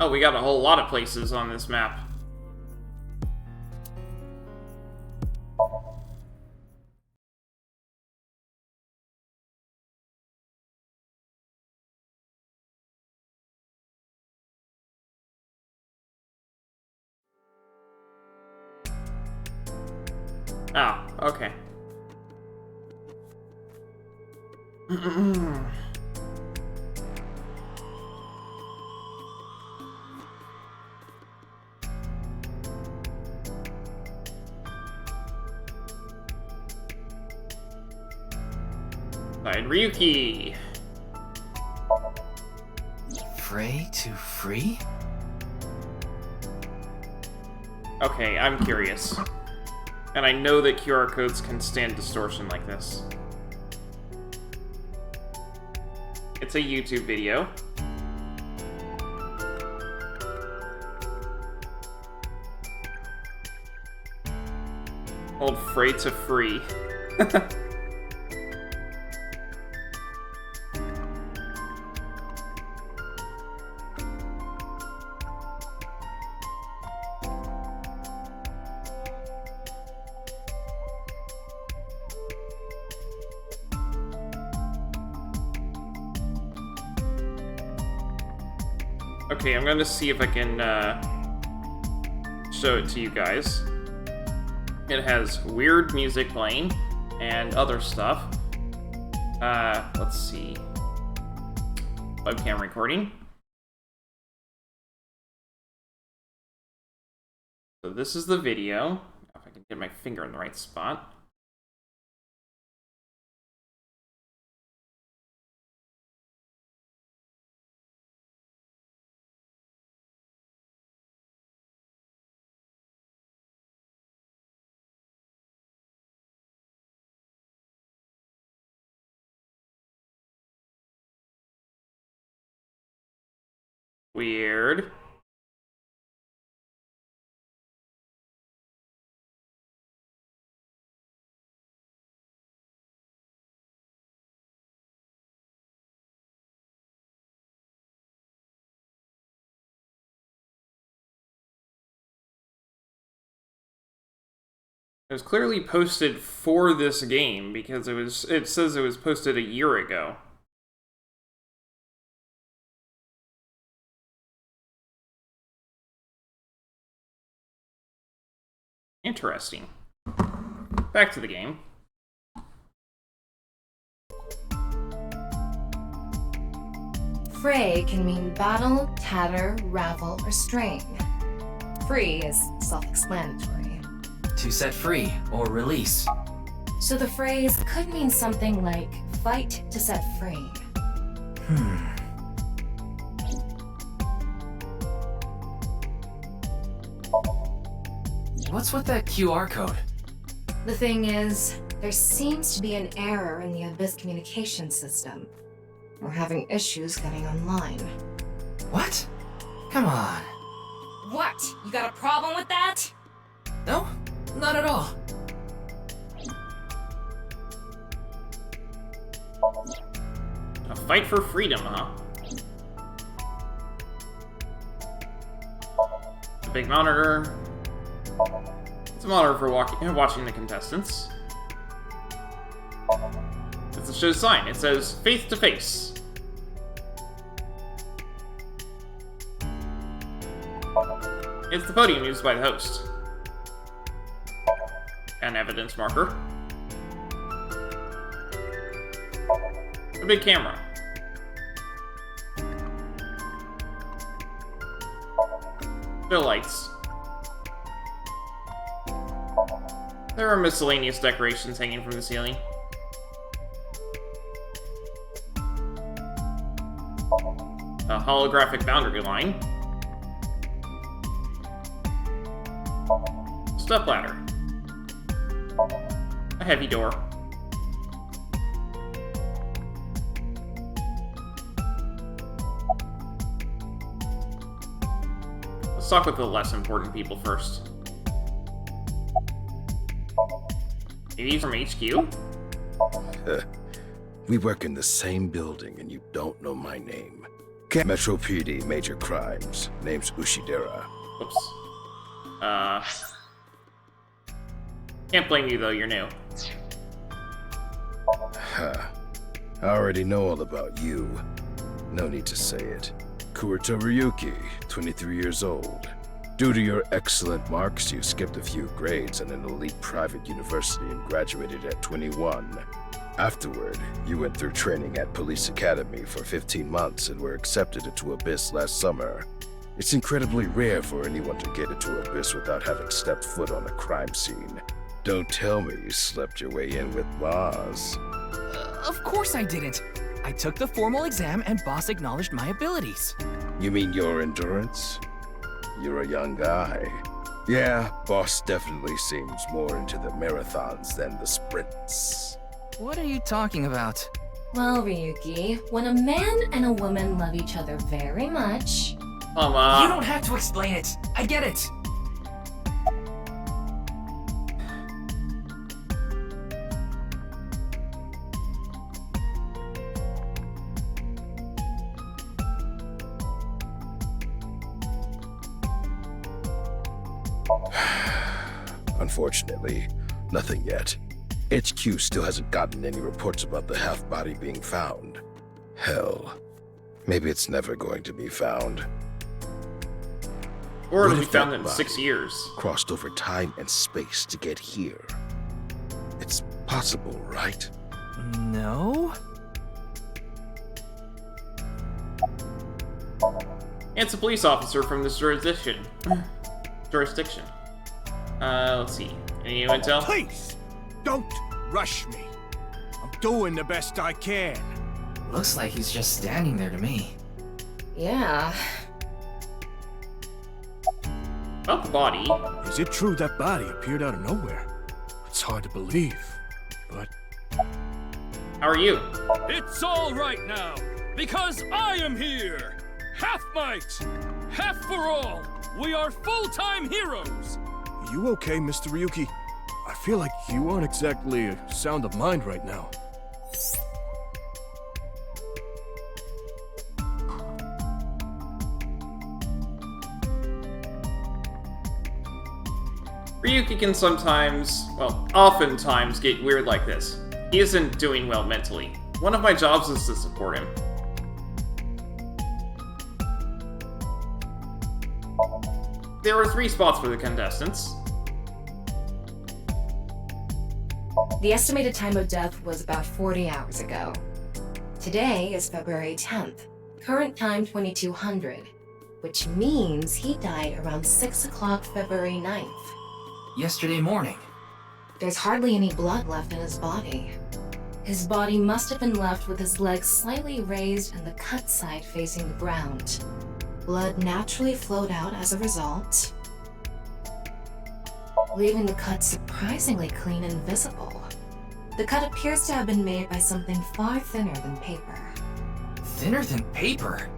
Oh, we got a whole lot of places on this map. Oh, okay. Find Ryuki. Frey to free? Okay, I'm curious. And I know that QR codes can stand distortion like this. It's a YouTube video. Old Frey to free. Okay, I'm gonna see if I can show it to you guys. It has weird music playing and other stuff. Let's see. Webcam recording. So this is the video. If I can get my finger in the right spot. Weird. It was clearly posted for this game because it says it was posted a year ago. Interesting. Back to the game. Fray can mean battle, tatter, ravel, or strain. Free is self-explanatory. To set free or release. So the phrase could mean something like fight to set free. What's with that QR code? The thing is, there seems to be an error in the Abyss communication system. We're having issues getting online. What? Come on. What? You got a problem with that? No, not at all. A fight for freedom, huh? A big monitor. It's a monitor for watching the contestants. It's a show sign. It says "Face to Face." It's the podium used by the host. An evidence marker. A big camera. Still lights. There are miscellaneous decorations hanging from the ceiling. A holographic boundary line. Stepladder. A heavy door. Let's talk with the less important people first. Maybe from HQ? We work in the same building and you don't know my name. Metro PD, Major Crimes. Name's Ushidera. Oops. Can't blame you though, you're new. Huh. I already know all about you. No need to say it. Kurito Ryuki, 23 years old. Due to your excellent marks, you skipped a few grades at an elite private university and graduated at 21. Afterward, you went through training at Police Academy for 15 months and were accepted into Abyss last summer. It's incredibly rare for anyone to get into Abyss without having stepped foot on a crime scene. Don't tell me you slept your way in with Boss. Of course I didn't. I took the formal exam and Boss acknowledged my abilities. You mean your endurance? You're a young guy. Yeah, Boss definitely seems more into the marathons than the sprints. What are you talking about? Well, Ryuki, when a man and a woman love each other very much... You don't have to explain it. I get it. Unfortunately, nothing yet. HQ still hasn't gotten any reports about the half-body being found. Hell, maybe it's never going to be found. Or it'll be found in 6 years. Crossed over time and space to get here. It's possible, right? No? It's a police officer from this jurisdiction. Let's see. Any intel? Please, don't rush me. I'm doing the best I can. Looks like he's just standing there to me. Yeah. About the body. Is it true that body appeared out of nowhere? It's hard to believe, but... How are you? It's all right now, because I am here! Half might! Half for all! We are full-time heroes! You okay, Mr. Ryuki? I feel like you aren't exactly sound of mind right now. Ryuki can sometimes, well, oftentimes get weird like this. He isn't doing well mentally. One of my jobs is to support him. There were 3 spots for the contestants. The estimated time of death was about 40 hours ago. Today is February 10th. Current time 2200, which means he died around 6 o'clock February 9th. Yesterday morning. There's hardly any blood left in his body. His body must have been left with his legs slightly raised and the cut side facing the ground. Blood naturally flowed out as a result, leaving the cut surprisingly clean and visible. The cut appears to have been made by something far thinner than paper. Thinner than paper?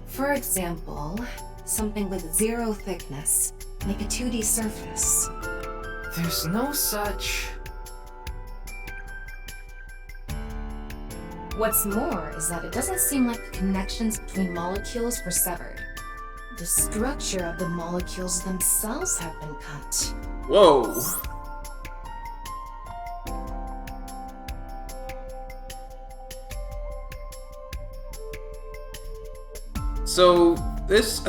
For example, something with 0 thickness, like a 2D surface. There's no such... What's more is that it doesn't seem like the connections between molecules were severed. The structure of the molecules themselves have been cut. Whoa! So this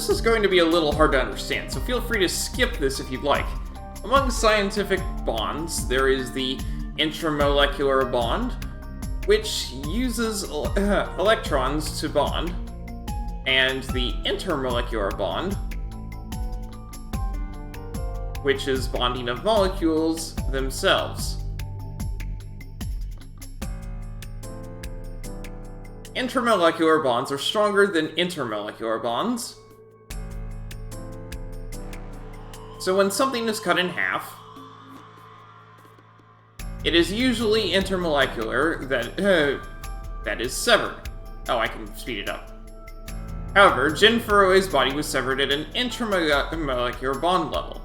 is going to be a little hard to understand, so feel free to skip this if you'd like. Among scientific bonds, there is the intramolecular bond, which uses electrons to bond, and the intermolecular bond, which is bonding of molecules themselves. Intramolecular bonds are stronger than intermolecular bonds. So when something is cut in half, it is usually intermolecular that is severed. Oh, I can speed it up. However, Jin Furue's body was severed at an intramolecular bond level.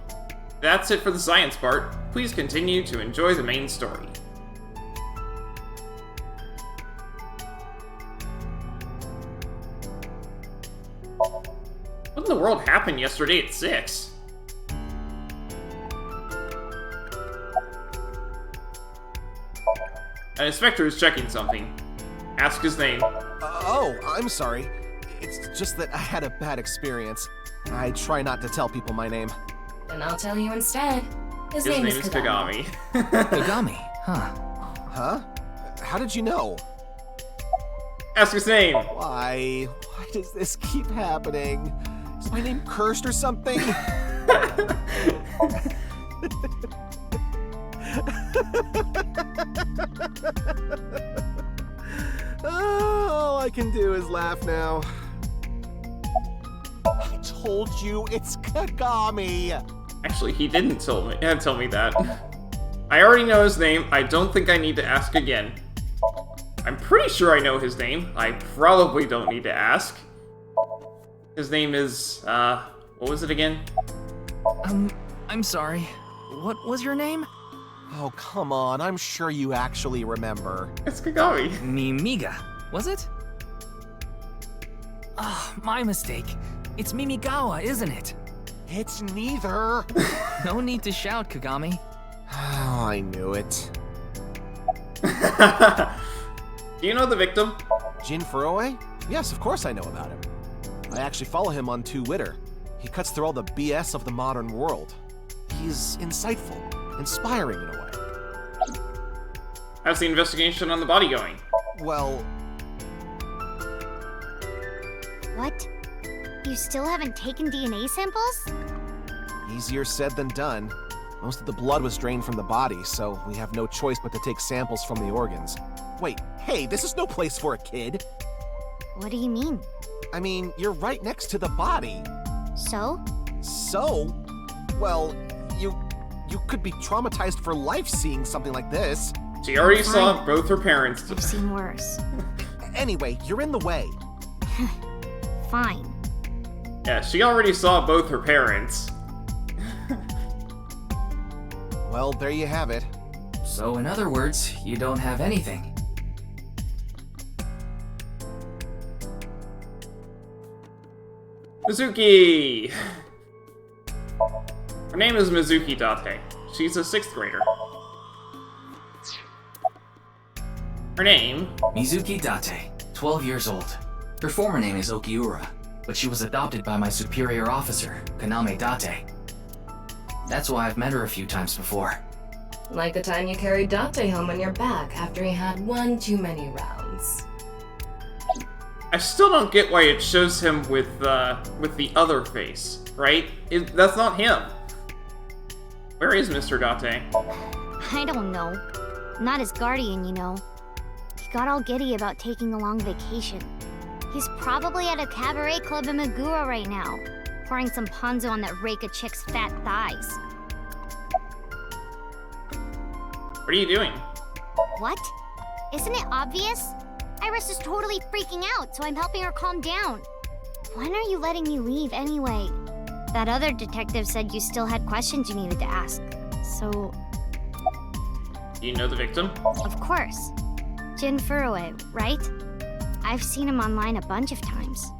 That's it for the science part. Please continue to enjoy the main story. What in the world happened yesterday at 6? An inspector is checking something. Ask his name. Oh, I'm sorry. It's just that I had a bad experience. I try not to tell people my name. Then I'll tell you instead. His name is is Kagami. Kagami, huh? Huh? How did you know? Ask his name. Why does this keep happening? Is my name cursed or something? All I can do is laugh now. I told you it's Kagami. Actually, he didn't tell me that. I already know his name. I don't think I need to ask again. I'm pretty sure I know his name. I probably don't need to ask. His name is, what was it again? I'm sorry. What was your name? Oh, come on. I'm sure you actually remember. It's Kagami. Mimiga, was it? Ah, my mistake. It's Mimigawa, isn't it? It's neither. No need to shout, Kagami. Oh, I knew it. Do you know the victim? Jin Furue? Yes, of course I know about him. I actually follow him on Twitter. He cuts through all the BS of the modern world. He's insightful, inspiring in a way. How's the investigation on the body going? Well... What? You still haven't taken DNA samples? Easier said than done. Most of the blood was drained from the body, so we have no choice but to take samples from the organs. Wait, hey, this is no place for a kid. What do you mean? I mean, you're right next to the body. So? So? Well, you could be traumatized for life seeing something like this. She already saw both her parents. I've seen worse. Anyway, you're in the way. Fine. Yeah, she already saw both her parents. Well, there you have it. So, in other words, you don't have anything. Mizuki! Her name is Mizuki Date. She's a 6th grader. Her name? Mizuki Date, 12 years old. Her former name is Okiura, but she was adopted by my superior officer, Kaname Date. That's why I've met her a few times before. Like the time you carried Date home on your back after he had one too many rounds. I still don't get why it shows him with the other face, right? That's not him. Where is Mr. Date? I don't know. I'm not his guardian, you know. He got all giddy about taking a long vacation. He's probably at a cabaret club in Meguro right now, pouring some ponzu on that Reika chick's fat thighs. What are you doing? What? Isn't it obvious? Iris is totally freaking out, so I'm helping her calm down. When are you letting me leave anyway? That other detective said you still had questions you needed to ask. So... Do you know the victim? Of course. Jin Furue, right? I've seen him online a bunch of times.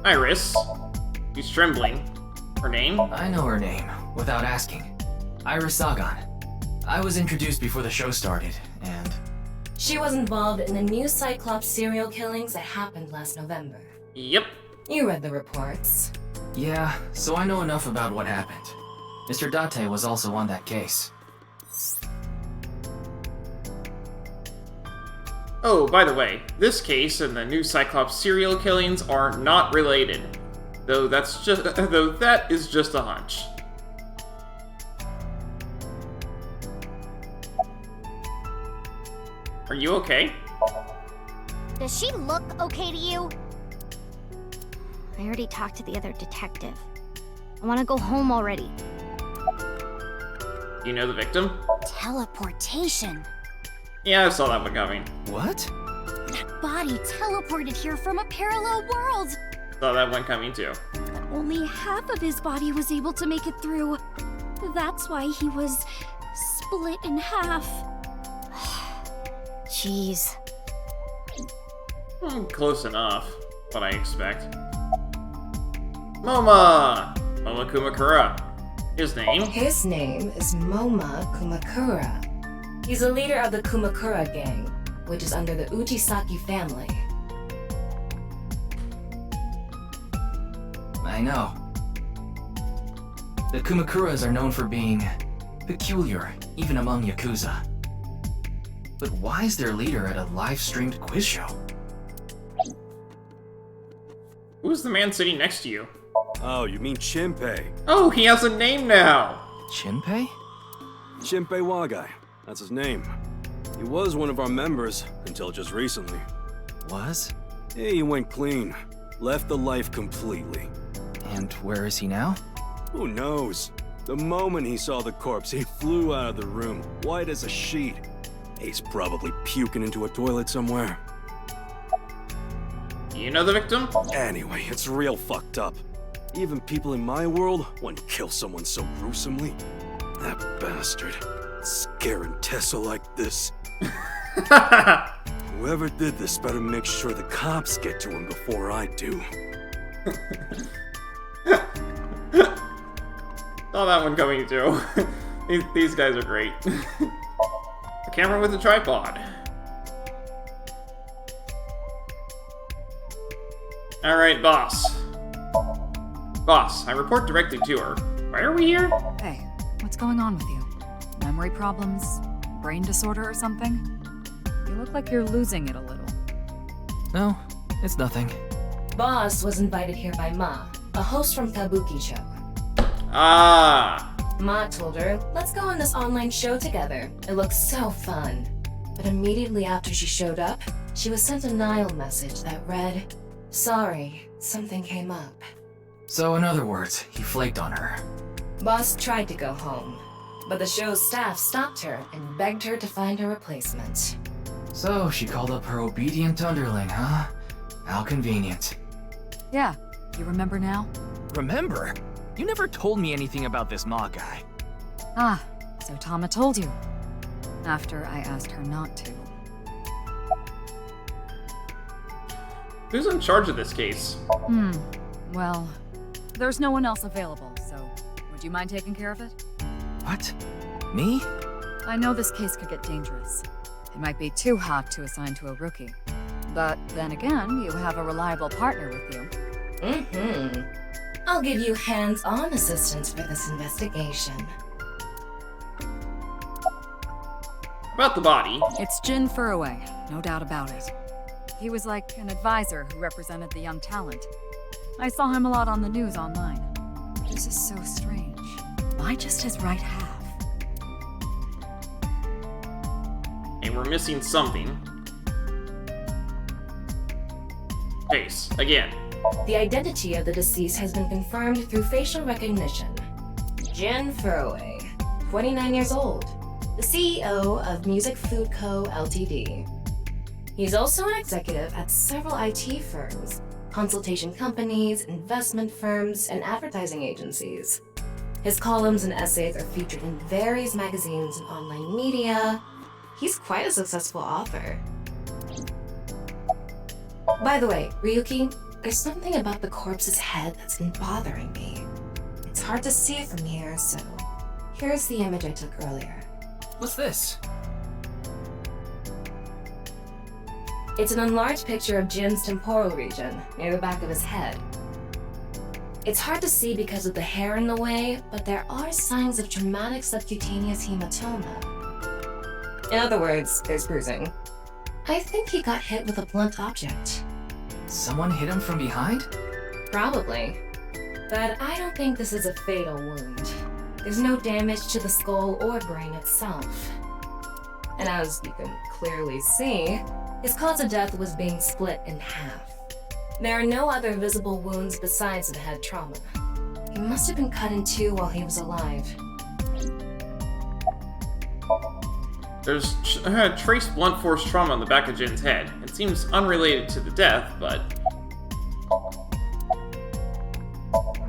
Iris. She's trembling. Her name? I know her name, without asking. Iris Sagan. I was introduced before the show started, and... She was involved in the new Cyclops serial killings that happened last November. Yep. You read the reports. Yeah, so I know enough about what happened. Mr. Date was also on that case. Oh, by the way, this case and the new Cyclops serial killings are not related. Though that is just a hunch. Are you okay? Does she look okay to you? I already talked to the other detective. I want to go home already. You know the victim? Teleportation. Yeah, I saw that one coming. What? That body teleported here from a parallel world. Saw that one coming too. But only half of his body was able to make it through. That's why he was split in half. Jeez. Close enough. What I expect. Moma Kumakura. His name? His name is Moma Kumakura. He's a leader of the Kumakura gang, which is under the Ujisaki family. I know. The Kumakuras are known for being peculiar, even among Yakuza. But why is their leader at a live-streamed quiz show? Who's the man sitting next to you? Oh, you mean Shinpei? Oh, he has a name now! Shinpei? Shinpei Wagai. That's his name. He was one of our members until just recently. Was? Yeah, he went clean. Left the life completely. And where is he now? Who knows? The moment he saw the corpse, he flew out of the room, white as a sheet. He's probably puking into a toilet somewhere. You know the victim? Anyway, it's real fucked up. Even people in my world wouldn't kill someone so gruesomely. That bastard. Scaring Tessa like this. Whoever did this better make sure the cops get to him before I do. Saw that one coming too. These guys are great. The camera with a tripod. Alright, boss. Boss, I report directly to her. Why are we here? Hey, what's going on with you? Memory problems? Brain disorder or something? You look like you're losing it a little. No, it's nothing. Boss was invited here by Ma, a host from Kabuki show. Ah! Ma told her, let's go on this online show together. It looks so fun. But immediately after she showed up, she was sent a Nile message that read, sorry, something came up. So in other words, he flaked on her. Boss tried to go home, but the show's staff stopped her and begged her to find a replacement. So she called up her obedient underling, huh? How convenient. Yeah, you remember now? Remember? You never told me anything about this Ma guy. Ah, so Tama told you. After I asked her not to. Who's in charge of this case? Well, there's no one else available, so would you mind taking care of it? What? Me? I know this case could get dangerous. It might be too hot to assign to a rookie. But then again, you have a reliable partner with you. I'll give you hands-on assistance for this investigation. About the body. It's Jin Furroway, no doubt about it. He was like an advisor who represented the young talent. I saw him a lot on the news online. This is so strange. Why just his right half? Hey, we're missing something. Face, again. The identity of the deceased has been confirmed through facial recognition. Jin Furroway, 29 years old, the CEO of Music Food Co. Ltd. He's also an executive at several IT firms, consultation companies, investment firms, and advertising agencies. His columns and essays are featured in various magazines and online media. He's quite a successful author. By the way, Ryuki, there's something about the corpse's head that's been bothering me. It's hard to see from here, so here's the image I took earlier. What's this? It's an enlarged picture of Jin's temporal region, near the back of his head. It's hard to see because of the hair in the way, but there are signs of traumatic subcutaneous hematoma. In other words, there's bruising. I think he got hit with a blunt object. Someone hit him from behind? Probably. But I don't think this is a fatal wound. There's no damage to the skull or brain itself. And as you can clearly see, his cause of death was being split in half. There are no other visible wounds besides the head trauma. He must have been cut in two while he was alive. There's trace blunt force trauma on the back of Jin's head. It seems unrelated to the death, but...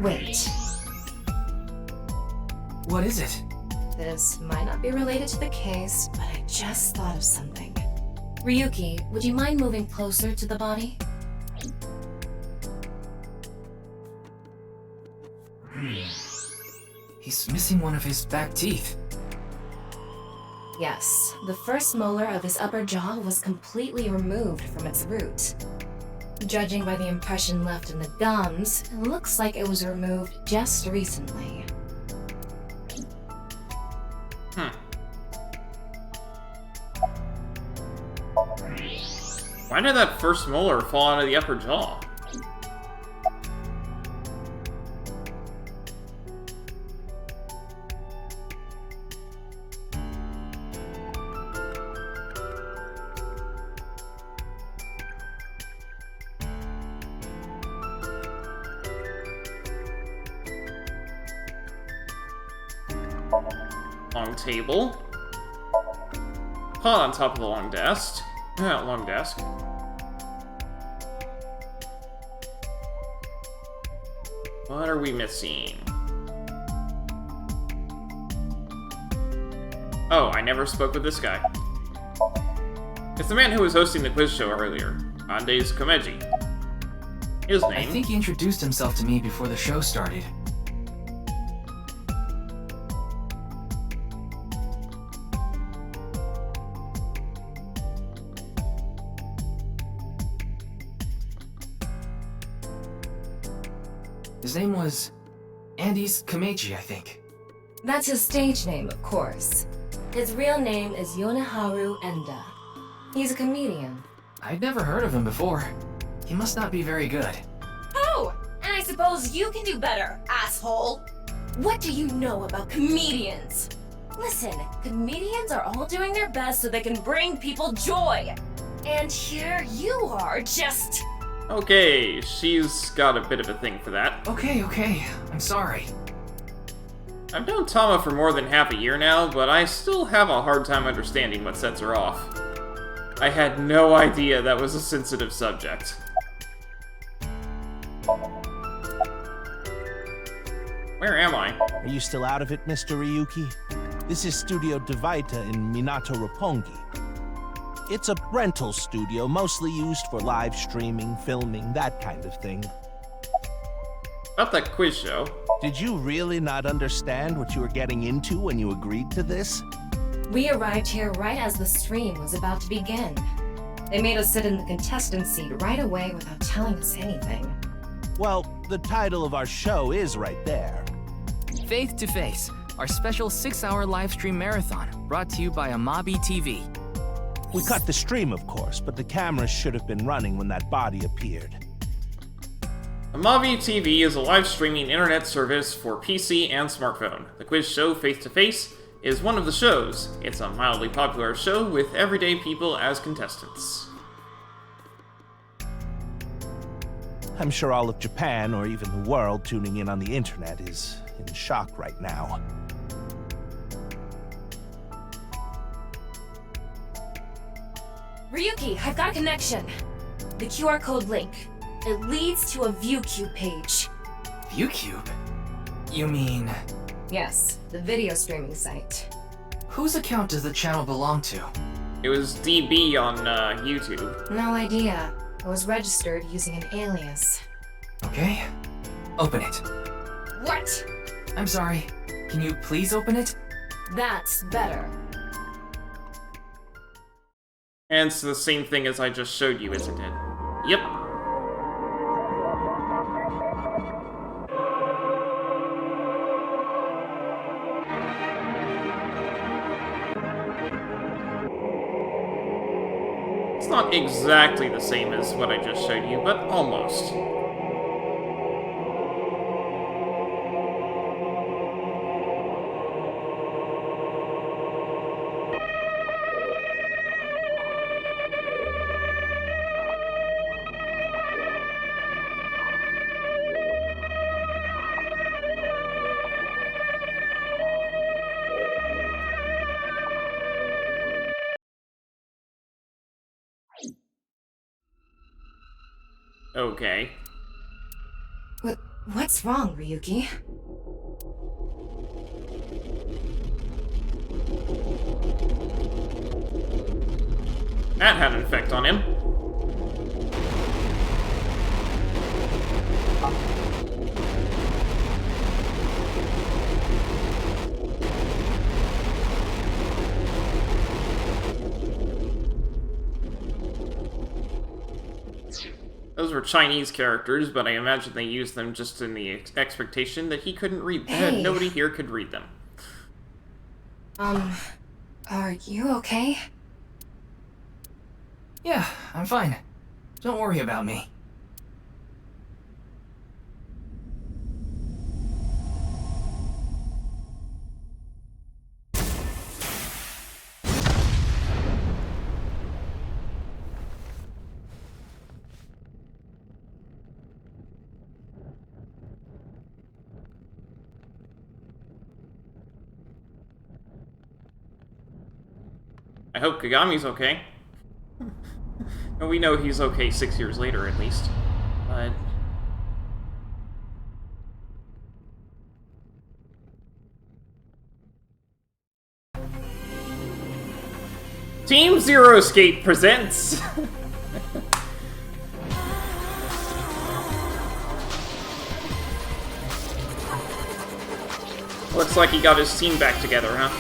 Wait. What is it? This might not be related to the case, but I just thought of something. Ryuki, would you mind moving closer to the body? He's missing one of his back teeth. Yes, the first molar of his upper jaw was completely removed from its root. Judging by the impression left in the gums, it looks like it was removed just recently. Why did that first molar fall out of the upper jaw? Long table. Pot on top of the long desk. Long desk. What are we missing? Oh, I never spoke with this guy. It's the man who was hosting the quiz show earlier, Andes Komeji. His name... I think he introduced himself to me before the show started. His name was Andes Komeji, I think. That's his stage name, of course. His real name is Yoneharu Enda. He's a comedian. I'd never heard of him before. He must not be very good. Oh, and I suppose you can do better, asshole. What do you know about comedians? Listen, comedians are all doing their best so they can bring people joy. And here you are, just... Okay, she's got a bit of a thing for that. Okay, I'm sorry. I've known Tama for more than half a year now, but I still have a hard time understanding what sets her off. I had no idea that was a sensitive subject. Where am I? Are you still out of it, Mr. Ryuki? This is Studio Divaita in Minato Roppongi. It's a rental studio, mostly used for live streaming, filming, that kind of thing. About that quiz show. Did you really not understand what you were getting into when you agreed to this? We arrived here right as the stream was about to begin. They made us sit in the contestant seat right away without telling us anything. Well, the title of our show is right there. Faith to Face, our special 6-hour live stream marathon, brought to you by Amabi TV. We cut the stream, of course, but the cameras should have been running when that body appeared. Amavi TV is a live streaming internet service for PC and smartphone. The quiz show Face to Face is one of the shows. It's a mildly popular show with everyday people as contestants. I'm sure all of Japan, or even the world tuning in on the internet, is in shock right now. Ryuki, I've got a connection. The QR code link. It leads to a ViewCube page. ViewCube? You mean... Yes, the video streaming site. Whose account does the channel belong to? It was DB on YouTube. No idea. I was registered using an alias. Okay. Open it. What? I'm sorry. Can you please open it? That's better. And it's the same thing as I just showed you, isn't it? Yep. It's not exactly the same as what I just showed you, but almost. Okay. What's wrong, Ryuki? That had an effect on him. Those were Chinese characters, but I imagine they used them just in the expectation that he couldn't read them. Hey. Nobody here could read them. Are you okay? Yeah, I'm fine. Don't worry about me. I hope Kagami's okay. And we know he's okay 6 years later, at least. But... Team Zero Escape presents... Looks like he got his team back together, huh?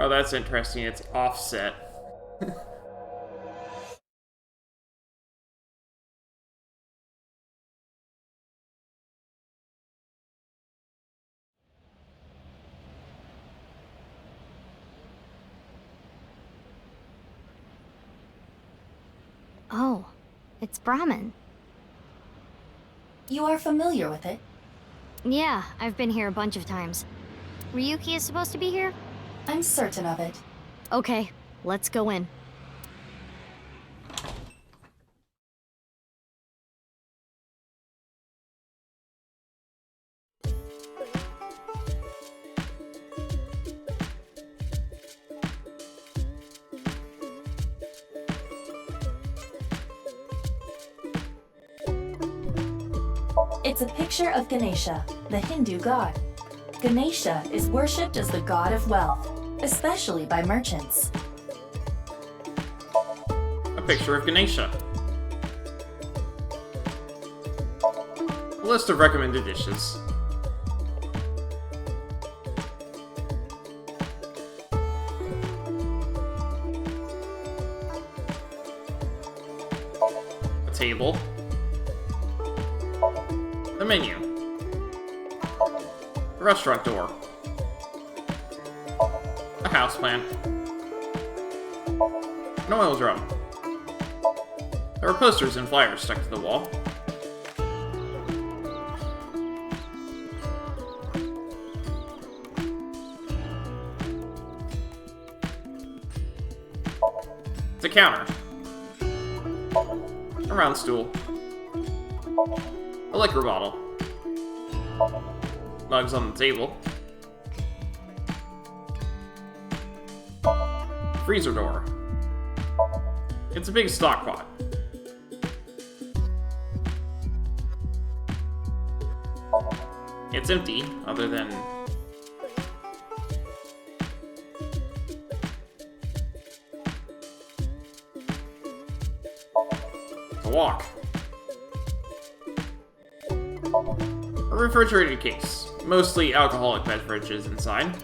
Oh, that's interesting. It's offset. Oh, it's Brahmin. You are familiar with it? Yeah, I've been here a bunch of times. Ryuki is supposed to be here? I'm certain of it. Okay, let's go in. It's a picture of Ganesha, the Hindu god. Ganesha is worshipped as the god of wealth, especially by merchants. A picture of Ganesha. A list of recommended dishes. A table. The menu. The restaurant door. A houseplant. An oil drum. There were posters and flyers stuck to the wall. It's a counter. A round stool. A liquor bottle. Mugs on the table. Freezer door. It's a big stock pot. It's empty, other than... a walk. A refrigerated case. Mostly alcoholic beverages inside.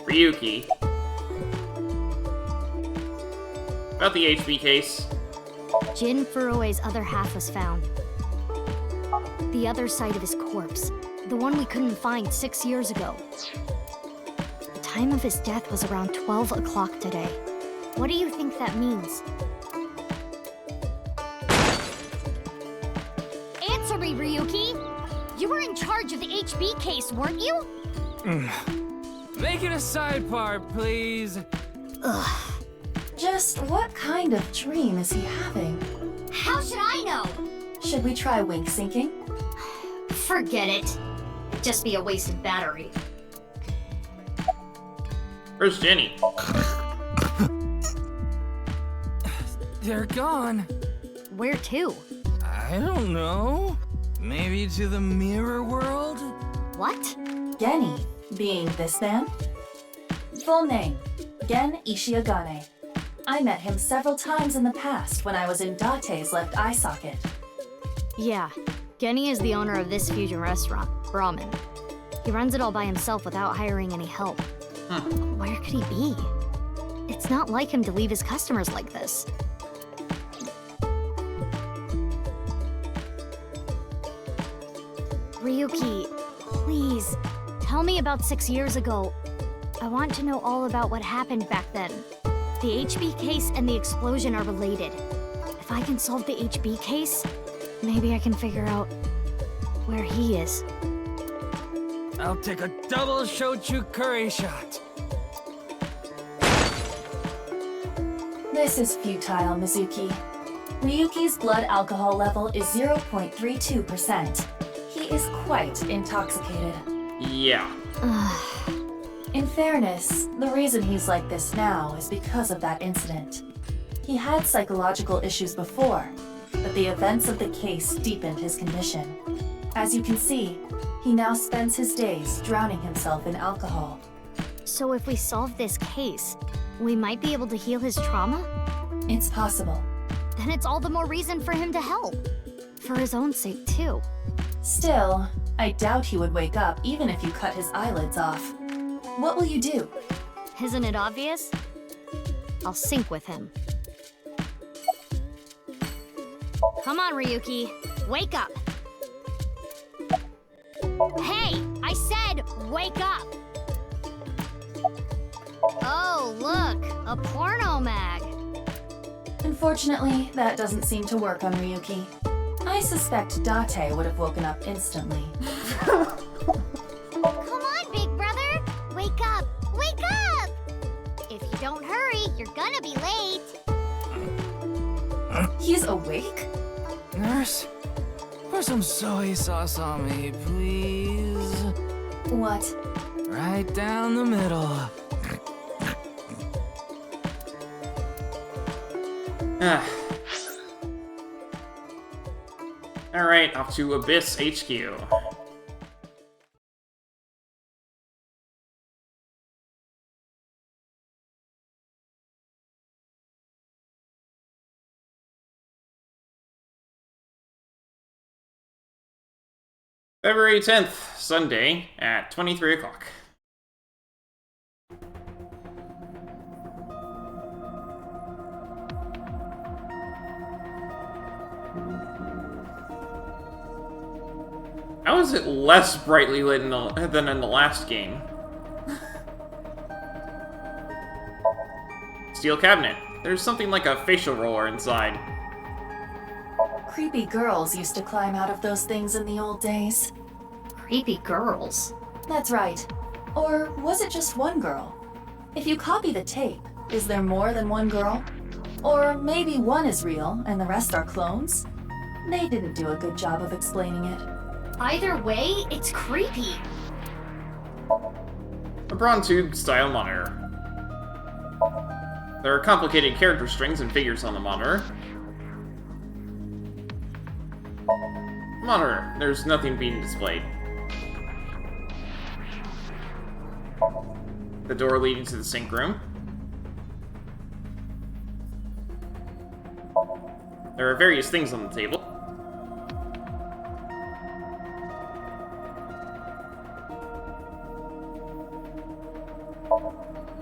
Ryuki. About the HB case. Jin Furue's other half was found. The other side of his corpse. The one we couldn't find 6 years ago. The time of his death was around 12 o'clock today. What do you think that means? Answer me, Ryuki! You were in charge of the HB case, weren't you? Make it a sidebar, please. Ugh. Just what kind of dream is he having? How should I know? Should we try wink syncing? Forget it. It'd just be a wasted battery. Where's Jenny? They're gone. Where to? I don't know. Maybe to the mirror world? What? Genny, being this man? Full name, Gen Ishiagane. I met him several times in the past when I was in Date's left eye socket. Yeah, Genny is the owner of this fusion restaurant, Ramen. He runs it all by himself without hiring any help. Where could he be? It's not like him to leave his customers like this. Ryuki, please, tell me about 6 years ago. I want to know all about what happened back then. The HB case and the explosion are related. If I can solve the HB case, maybe I can figure out where he is. I'll take a double shochu curry shot. This is futile, Mizuki. Ryuki's blood alcohol level is 0.32%. He is quite intoxicated. Yeah. In fairness, the reason he's like this now is because of that incident. He had psychological issues before, but the events of the case deepened his condition. As you can see, he now spends his days drowning himself in alcohol. So if we solve this case, we might be able to heal his trauma? It's possible. Then it's all the more reason for him to help. For his own sake, too. Still, I doubt he would wake up even if you cut his eyelids off. What will you do? Isn't it obvious? I'll sync with him. Come on, Ryuki. Wake up! Hey! I said wake up! Oh, look! A porno mag! Unfortunately, that doesn't seem to work on Ryuki. I suspect Date would have woken up instantly. Come on, big brother! Wake up! Wake up! If you don't hurry, you're gonna be late. He's awake? Nurse, pour some soy sauce on me, please. What? Right down the middle. Alright, off to Abyss HQ. February 10th, Sunday, at 23 o'clock. How is it less brightly lit than in the last game? Steel cabinet. There's something like a facial roller inside. Creepy girls used to climb out of those things in the old days. Creepy girls? That's right. Or was it just one girl? If you copy the tape, is there more than one girl? Or maybe one is real and the rest are clones? They didn't do a good job of explaining it. Either way, it's creepy. A bronze tube style monitor. There are complicated character strings and figures on the monitor. Monitor. There's nothing being displayed. The door leading to the sink room. There are various things on the table.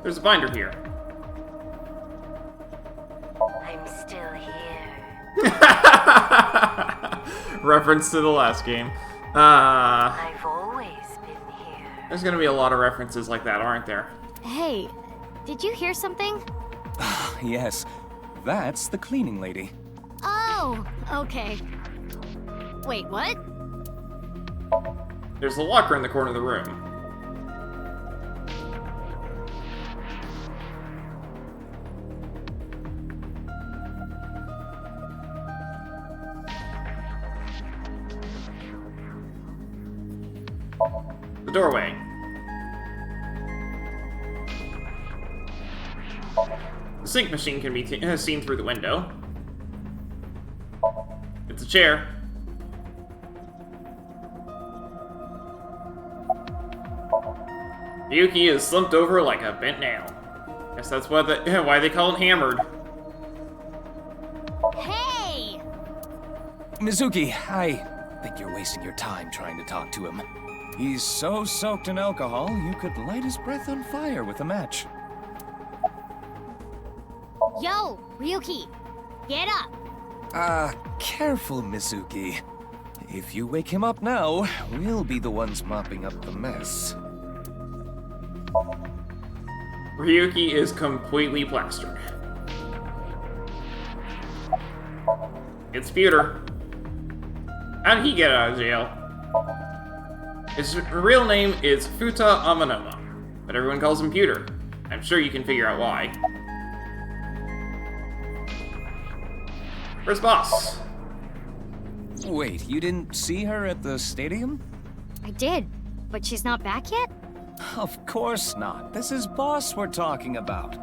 There's a binder here. I'm still here. Reference to the last game. I've always been here. There's gonna be a lot of references like that, aren't there? Hey, did you hear something? Yes, that's the cleaning lady. Oh, okay. Wait, what? There's a locker in the corner of the room. The doorway. The sink machine can be seen through the window. It's a chair. Yuki is slumped over like a bent nail. Guess that's why they call it hammered. Hey! Mizuki, I think you're wasting your time trying to talk to him. He's so soaked in alcohol, you could light his breath on fire with a match. Yo, Ryuki, get up! Careful, Mizuki. If you wake him up now, we'll be the ones mopping up the mess. Ryuki is completely plastered. It's Pewter. How did he get out of jail? His real name is Futa Amanoma, but everyone calls him Pewter. I'm sure you can figure out why. Where's Boss? Wait, you didn't see her at the stadium? I did, but she's not back yet? Of course not. This is Boss we're talking about.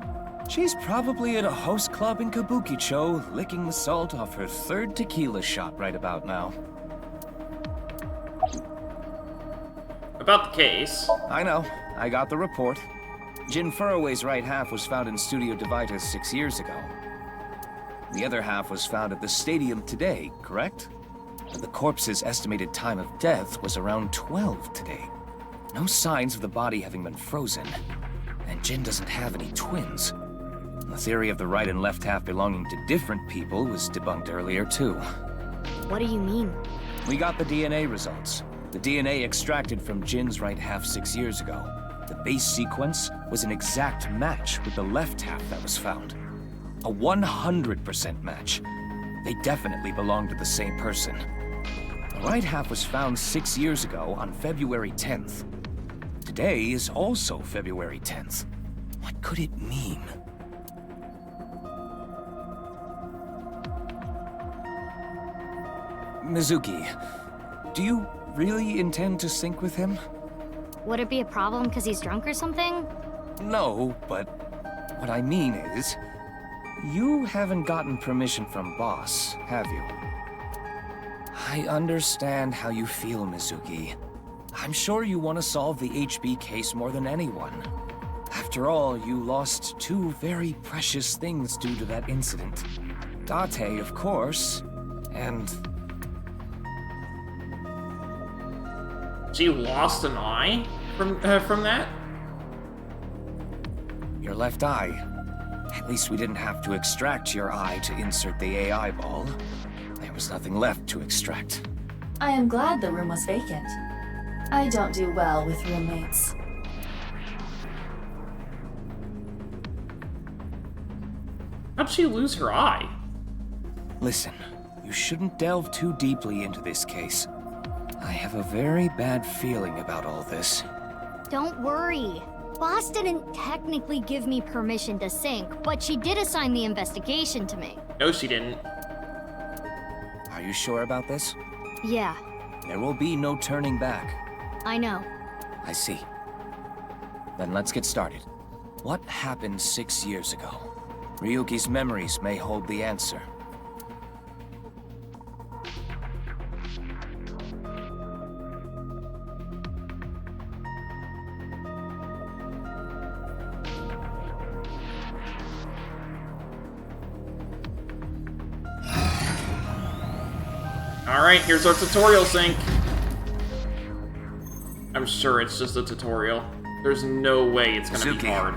She's probably at a host club in Kabukicho, licking the salt off her third tequila shot right about now. About the case. I know. I got the report. Jin Furroway's right half was found in Studio Divita 6 years ago. The other half was found at the stadium today, correct? The corpse's estimated time of death was around 12 today. No signs of the body having been frozen. And Jin doesn't have any twins. The theory of the right and left half belonging to different people was debunked earlier, too. What do you mean? We got the DNA results. The DNA extracted from Jin's right half 6 years ago. The base sequence was an exact match with the left half that was found. A 100% match. They definitely belonged to the same person. The right half was found 6 years ago on February 10th. Today is also February 10th. What could it mean? Mizuki, do you really intend to sync with him? Would it be a problem because he's drunk or something? No, but what I mean is, you haven't gotten permission from Boss, have you? I understand how you feel, Mizuki. I'm sure you want to solve the HB case more than anyone. After all, you lost two very precious things due to that incident. Date, of course, and... She lost an eye from that? Your left eye. At least we didn't have to extract your eye to insert the AI ball. There was nothing left to extract. I am glad the room was vacant. I don't do well with roommates. How'd she lose her eye? Listen, you shouldn't delve too deeply into this case. I have a very bad feeling about all this. Don't worry. Boss didn't technically give me permission to sync, but she did assign the investigation to me. No, she didn't. Are you sure about this? Yeah, There will be no turning back. I know. I see. Then let's get started. What happened 6 years ago? Ryuki's memories may hold the answer. Alright, here's our tutorial sync. I'm sure it's just a tutorial. There's no way it's gonna be hard.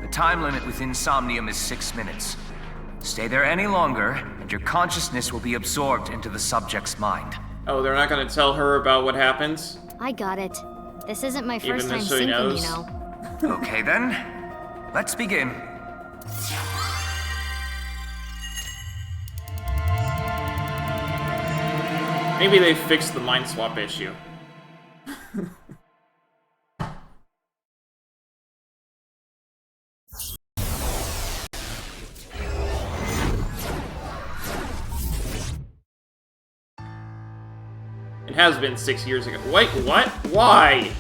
The time limit within Somnium is 6 minutes. Stay there any longer, and your consciousness will be absorbed into the subject's mind. Oh, they're not gonna tell her about what happens? I got it. This isn't my Even first time though she syncing, knows. you know. Okay then, let's begin. Maybe they fixed the mind swap issue. It has been 6 years ago. Wait, what? Why?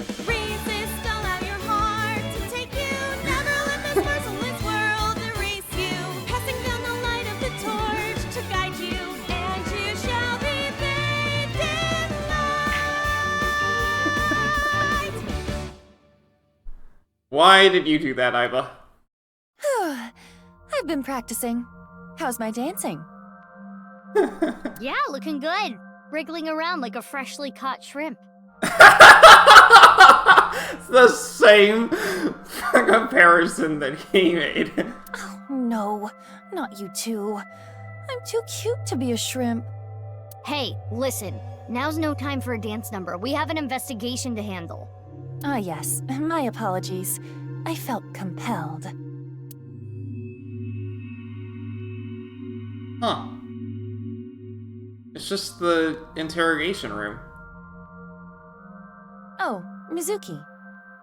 Why did you do that, Iva? I've been practicing. How's my dancing? Yeah, looking good. Wriggling around like a freshly caught shrimp. It's the same comparison that he made. No, not you two. I'm too cute to be a shrimp. Hey, listen. Now's no time for a dance number. We have an investigation to handle. Ah, yes. My apologies. I felt compelled. Huh. It's just the interrogation room. Oh, Mizuki.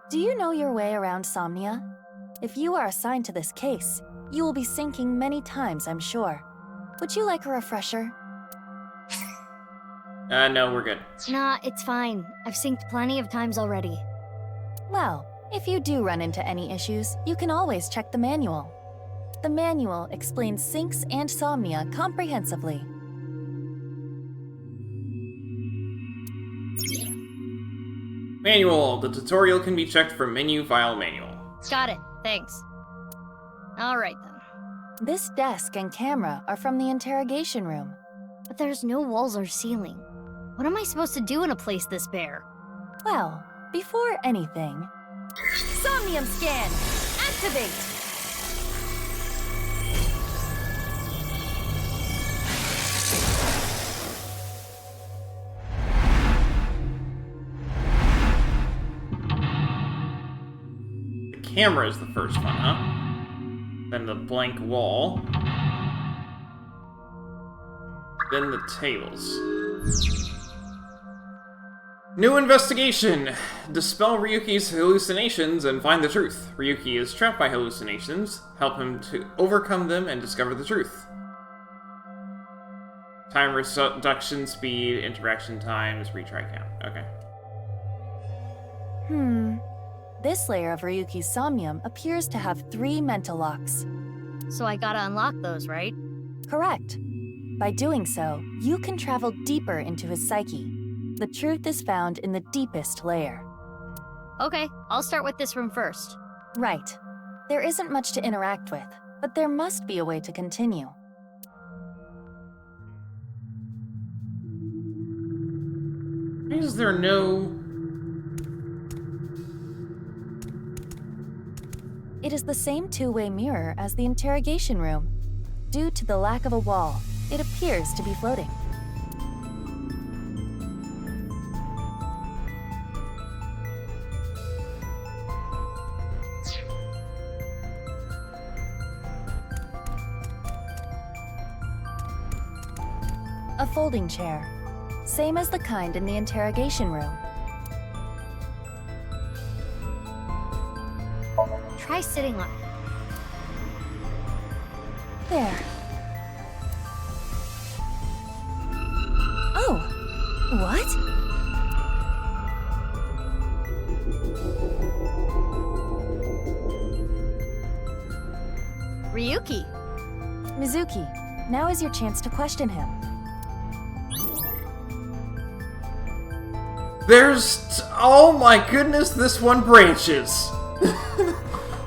Do you know your way around Somnia? If you are assigned to this case, you will be sinking many times, I'm sure. Would you like a refresher? No, we're good. Nah, it's fine. I've synced plenty of times already. Well, if you do run into any issues, you can always check the manual. The manual explains syncs and Somnia comprehensively. Manual. The tutorial can be checked from menu file manual. Got it. Thanks. Alright then. This desk and camera are from the interrogation room. But there's no walls or ceiling. What am I supposed to do in a place this bare? Well, before anything... Somnium scan! Activate! The camera is the first one, huh? Then the blank wall. Then the tables. New investigation! Dispel Ryuki's hallucinations and find the truth. Ryuki is trapped by hallucinations. Help him to overcome them and discover the truth. Time reduction, speed, interaction times, retry count. Okay. This layer of Ryuki's Somnium appears to have 3 mental locks. So I gotta unlock those, right? Correct. By doing so, you can travel deeper into his psyche. The truth is found in the deepest layer. Okay, I'll start with this room first. Right. There isn't much to interact with, but there must be a way to continue. Why is there no... It is the same two-way mirror as the interrogation room. Due to the lack of a wall, it appears to be floating. A folding chair, same as the kind in the interrogation room. Try sitting on it. There. What? Ryuki! Mizuki, now is your chance to question him. Oh my goodness, this one branches.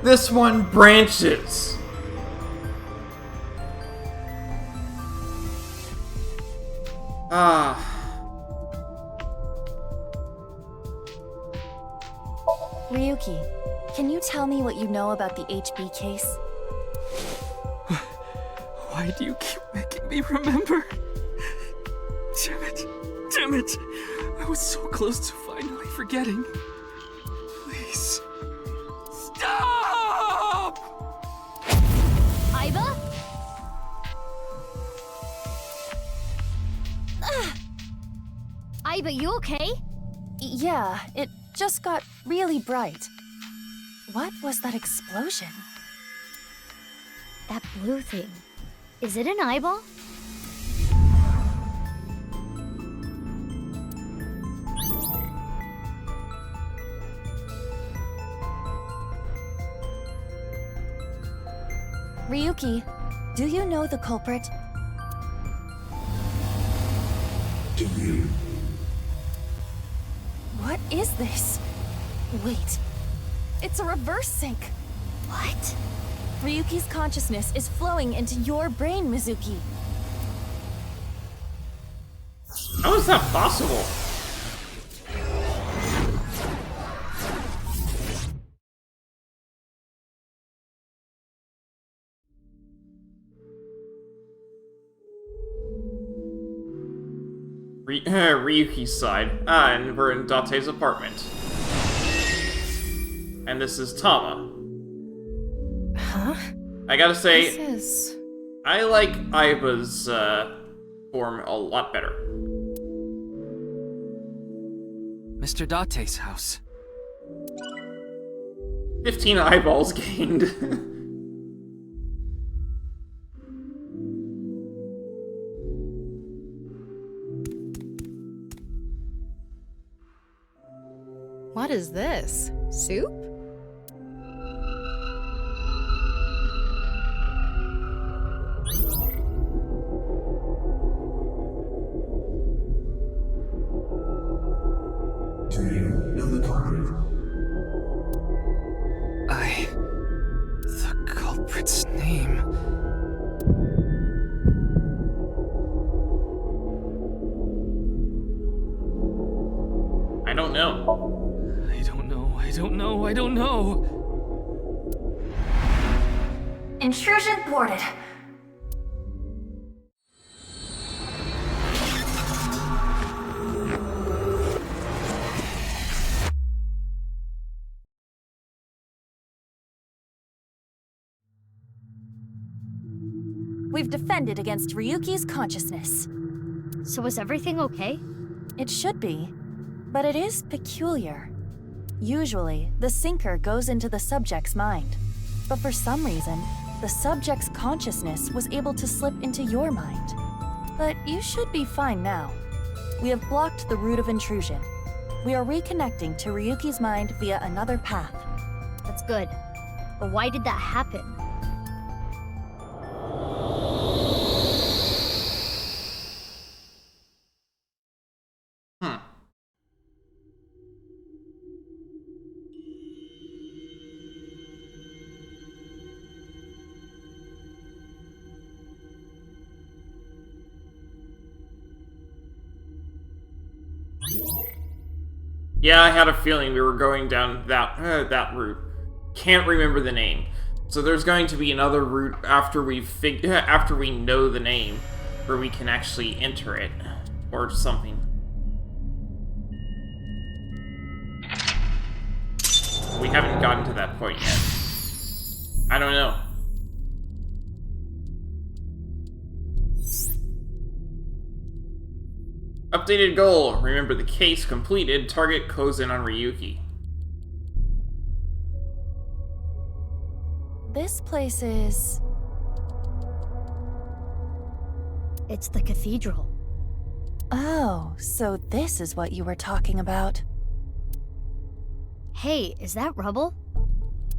This one branches. Ryuki, can you tell me what you know about the HB case? Why do you keep making me remember? Damn it. Damn it. I was so close to finally forgetting. Please. Stop! Aiba? Aiba, you okay? Yeah, it just got really bright. What was that explosion? That blue thing. Is it an eyeball? Ryuki, do you know the culprit? Do you? What is this? Wait. It's a reverse sync. What? Ryuki's consciousness is flowing into your brain, Mizuki. How is that possible? Ryuki's side. And we're in Date's apartment. And this is Tama. Huh? I gotta say, This is... I like Aiba's form a lot better. Mr. Date's house. 15 eyeballs gained. What is this? Soup? Do you know the culprit? The culprit's name. I don't know. I don't know. Intrusion thwarted. We've defended against Ryuki's consciousness. So is everything okay? It should be, but it is peculiar. Usually, the sinker goes into the subject's mind, but for some reason, the subject's consciousness was able to slip into your mind. But you should be fine now. We have blocked the route of intrusion. We are reconnecting to Ryuki's mind via another path. That's good. But why did that happen? Yeah, I had a feeling we were going down that route. Can't remember the name. So there's going to be another route after we know the name, where we can actually enter it or something. We haven't gotten to that point yet. I don't know. Updated goal. Remember the case completed. Target Kozin on Ryuki. This place is... It's the cathedral. Oh, so this is what you were talking about. Hey, is that rubble?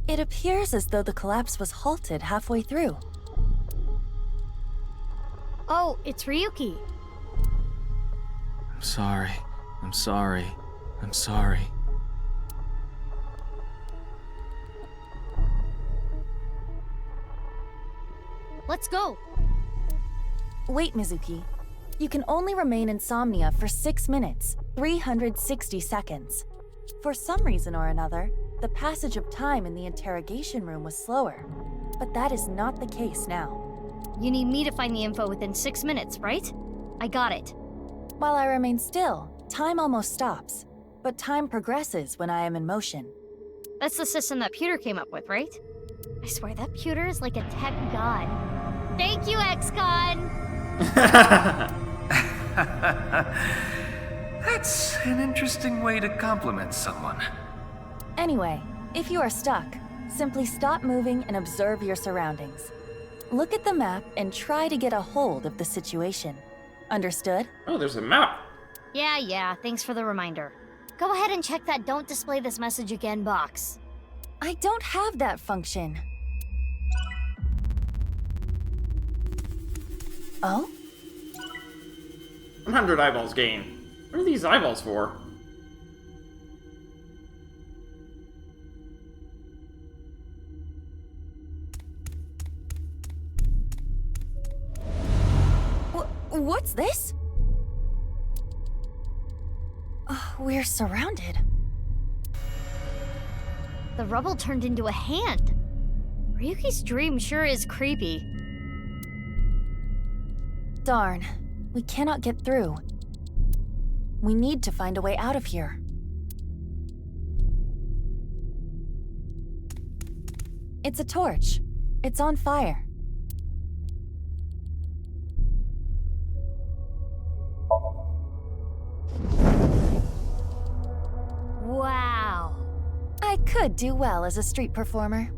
It appears as though the collapse was halted halfway through. Oh, it's Ryuki. I'm sorry. I'm sorry. I'm sorry. Let's go. Wait, Mizuki. You can only remain insomnia for 6 minutes, 360 seconds. For some reason or another, the passage of time in the interrogation room was slower. But that is not the case now. You need me to find the info within 6 minutes, right? I got it. While I remain still, time almost stops. But time progresses when I am in motion. That's the system that Pewter came up with, right? I swear that Pewter is like a tech god. Thank you, ex-con! That's an interesting way to compliment someone. Anyway, if you are stuck, simply stop moving and observe your surroundings. Look at the map and try to get a hold of the situation. Understood? Oh, there's a map. Yeah, thanks for the reminder. Go ahead and check that "Don't display this message again" box. I don't have that function. Oh? 100 eyeballs gained. What are these eyeballs for? What's this? We're surrounded. The rubble turned into a hand. Ryuki's dream sure is creepy. Darn, we cannot get through. We need to find a way out of here. It's a torch. It's on fire. Wow. I could do well as a street performer.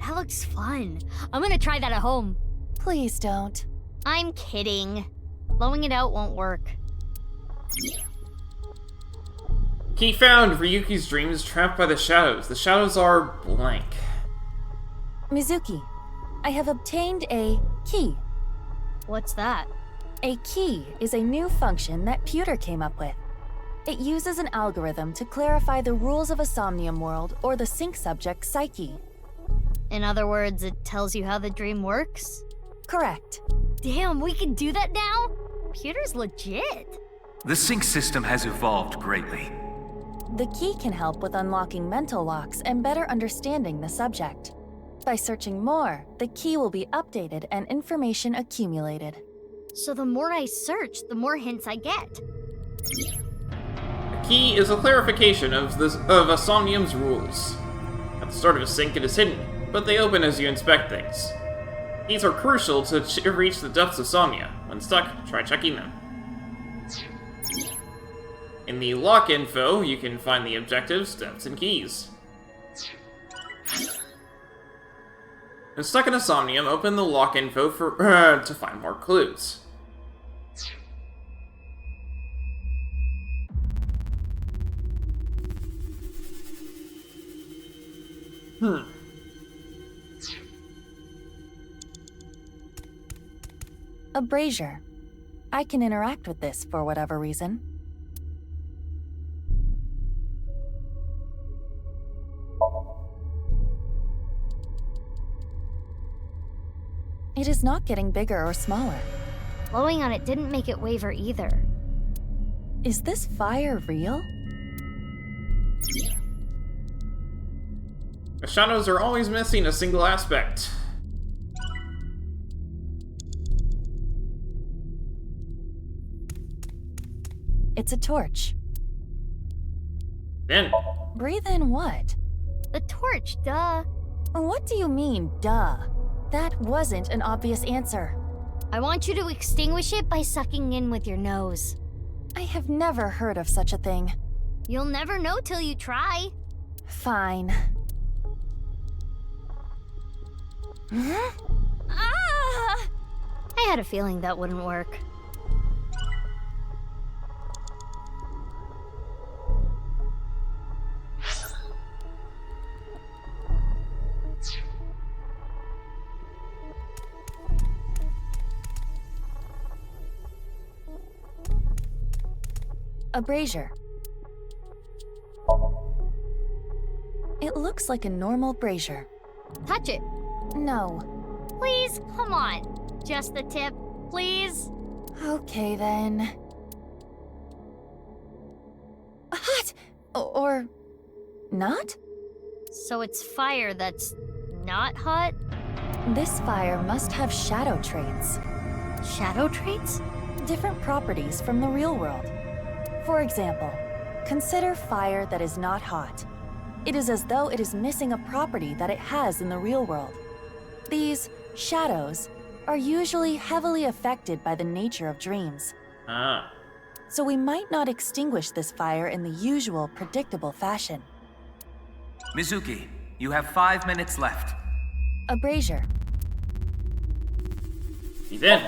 That looks fun. I'm gonna try that at home. Please don't. I'm kidding. Blowing it out won't work. Key found! Ryuki's dream is trapped by the shadows. The shadows are blank. Mizuki, I have obtained a key. What's that? A key is a new function that Pewter came up with. It uses an algorithm to clarify the rules of a Somnium world or the sync subject's psyche. In other words, it tells you how the dream works? Correct. Damn, we can do that now? Pewter's legit. The sync system has evolved greatly. The key can help with unlocking mental locks and better understanding the subject. By searching more, the key will be updated and information accumulated. So the more I search, the more hints I get. A key is a clarification of a Somnium's rules. At the start of a sync, it is hidden, but they open as you inspect things. Keys are crucial to reach the depths of Somnia. When stuck, try checking them. In the lock info, you can find the objectives, depths, and keys. When stuck in a Somnium, open the lock info to find more clues. A brazier. I can interact with this for whatever reason. It is not getting bigger or smaller. Blowing on it didn't make it waver either. Is this fire real? The shadows are always missing a single aspect. It's a torch. Then. Breathe in what? The torch, duh. What do you mean, duh? That wasn't an obvious answer. I want you to extinguish it by sucking in with your nose. I have never heard of such a thing. You'll never know till you try. Fine. Ah! I had a feeling that wouldn't work. A brazier. It looks like a normal brazier. Touch it. No. Please, come on. Just the tip, please. Okay then. Hot! Or not? So it's fire that's not hot? This fire must have shadow traits. Shadow traits? Different properties from the real world. For example, consider fire that is not hot. It is as though it is missing a property that it has in the real world. These shadows are usually heavily affected by the nature of dreams. Ah. So we might not extinguish this fire in the usual, predictable fashion. Mizuki, you have 5 minutes left. A brazier. He did.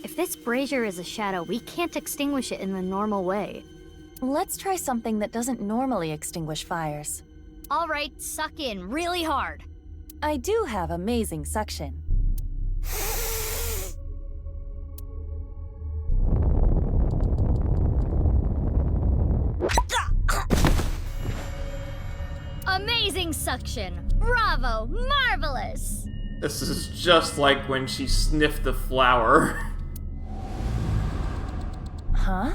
If this brazier is a shadow, we can't extinguish it in the normal way. Let's try something that doesn't normally extinguish fires. All right, suck in really hard. I do have amazing suction. Amazing suction! Bravo! Marvelous! This is just like when she sniffed the flower. Huh?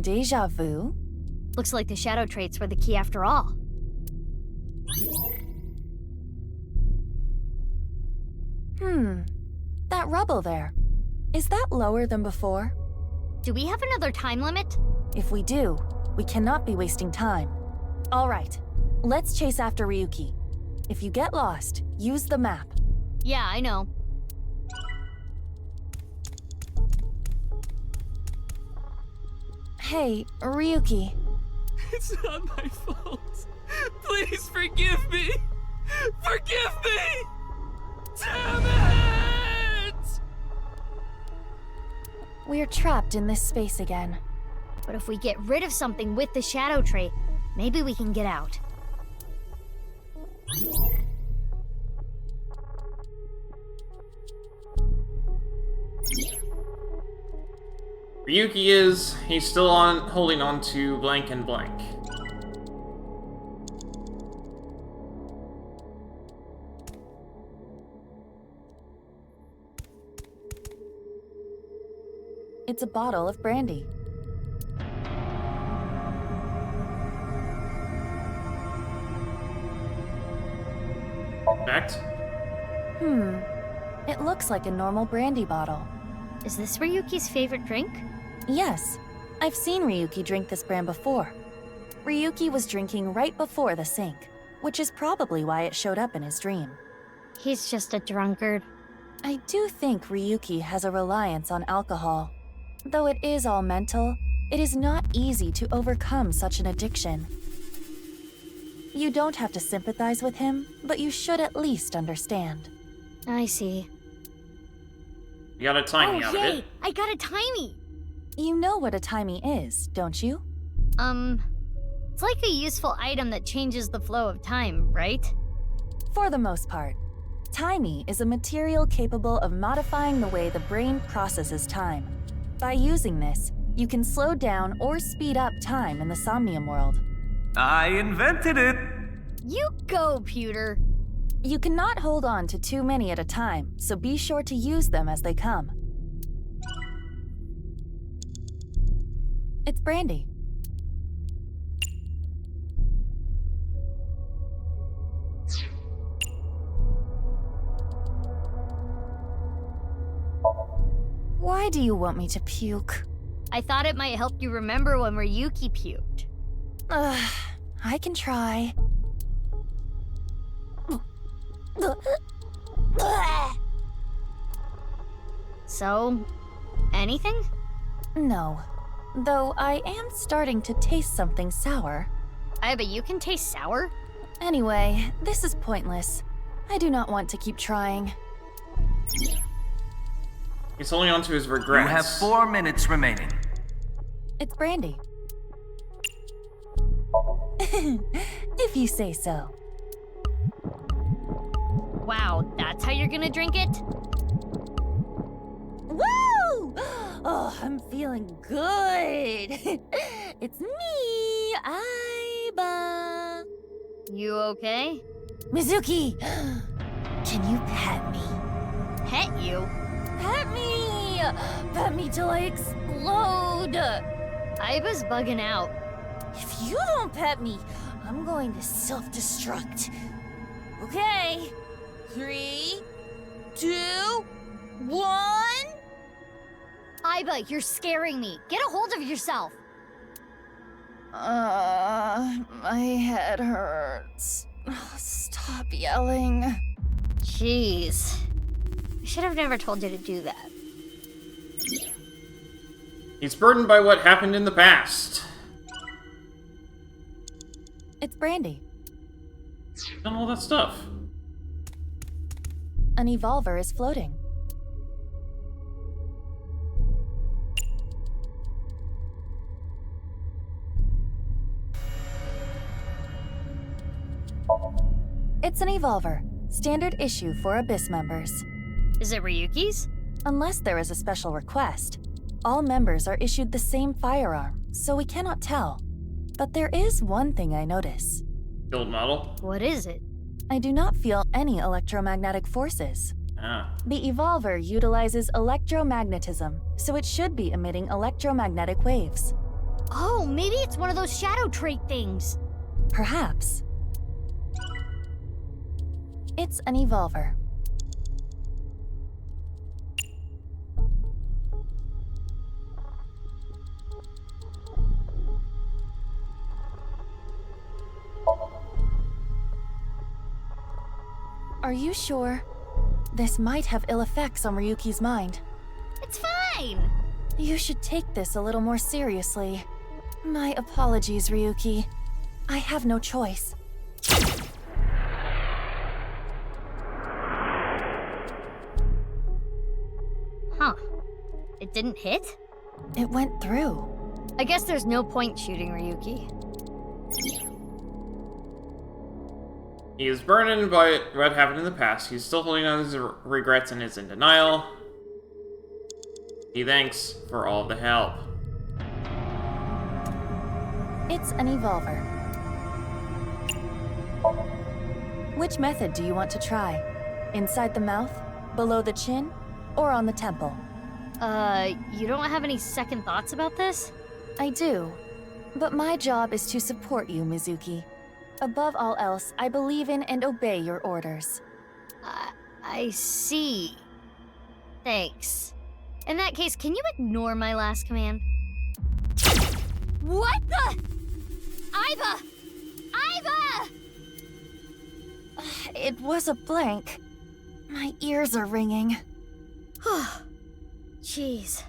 Deja vu? Looks like the shadow traits were the key after all. That rubble there. Is that lower than before? Do we have another time limit? If we do, we cannot be wasting time. All right, let's chase after Ryuki. If you get lost, use the map. Yeah, I know. Hey, Ryuki. It's not my fault. Please forgive me. Forgive me! Damn it! We're trapped in this space again. But if we get rid of something with the shadow trait, maybe we can get out. Ryuki he's still holding on to blank and blank. It's a bottle of brandy. Correct? It looks like a normal brandy bottle. Is this Ryuki's favorite drink? Yes, I've seen Ryuki drink this brand before. Ryuki was drinking right before the sink, which is probably why it showed up in his dream. He's just a drunkard. I do think Ryuki has a reliance on alcohol. Though it is all mental, it is not easy to overcome such an addiction. You don't have to sympathize with him, but you should at least understand. I see. You got a timey out of it. I got a timey! You know what a timey is, don't you? It's like a useful item that changes the flow of time, right? For the most part. Timey is a material capable of modifying the way the brain processes time. By using this, you can slow down or speed up time in the Somnium world. I invented it! You go, Pewter! You cannot hold on to too many at a time, so be sure to use them as they come. It's brandy. Why do you want me to puke? I thought it might help you remember when Ryuki puked. I can try. So, anything? No. Though I am starting to taste something sour. But you can taste sour? Anyway, this is pointless. I do not want to keep trying. He's holding on to his regrets. You have 4 minutes remaining. It's brandy. If you say so. Wow, that's how you're gonna drink it? Woo! Oh, I'm feeling good. It's me, Aiba. You okay? Mizuki, can you pet me? Pet you? Pet me! Pet me till I explode! Aiba's bugging out. If you don't pet me, I'm going to self-destruct. Okay. 3, 2, 1. Aiba, you're scaring me. Get a hold of yourself. My head hurts. Stop yelling. Jeez. I should have never told you to do that. He's burdened by what happened in the past. It's Brandy. Done all that stuff. An evolver is floating. It's an evolver. Standard issue for Abyss members. Is it Ryuki's? Unless there is a special request. All members are issued the same firearm, so we cannot tell. But there is one thing I notice. Build model. What is it? I do not feel any electromagnetic forces. The evolver utilizes electromagnetism, so it should be emitting electromagnetic waves. Oh, maybe it's one of those shadow trait things. Perhaps. It's an evolver. Are you sure? This might have ill effects on Ryuki's mind. It's fine! You should take this a little more seriously. My apologies, Ryuki. I have no choice. Huh. It didn't hit? It went through. I guess there's no point shooting Ryuki. He is burdened by what happened in the past. He's still holding on to his regrets and is in denial. He thanks for all the help. It's an evolver. Which method do you want to try? Inside the mouth, below the chin, or on the temple? You don't have any second thoughts about this? I do. But my job is to support you, Mizuki. Above all else, I believe in and obey your orders. I see. Thanks. In that case, can you ignore my last command? What the? Aiba! Aiba! It was a blank. My ears are ringing. Jeez.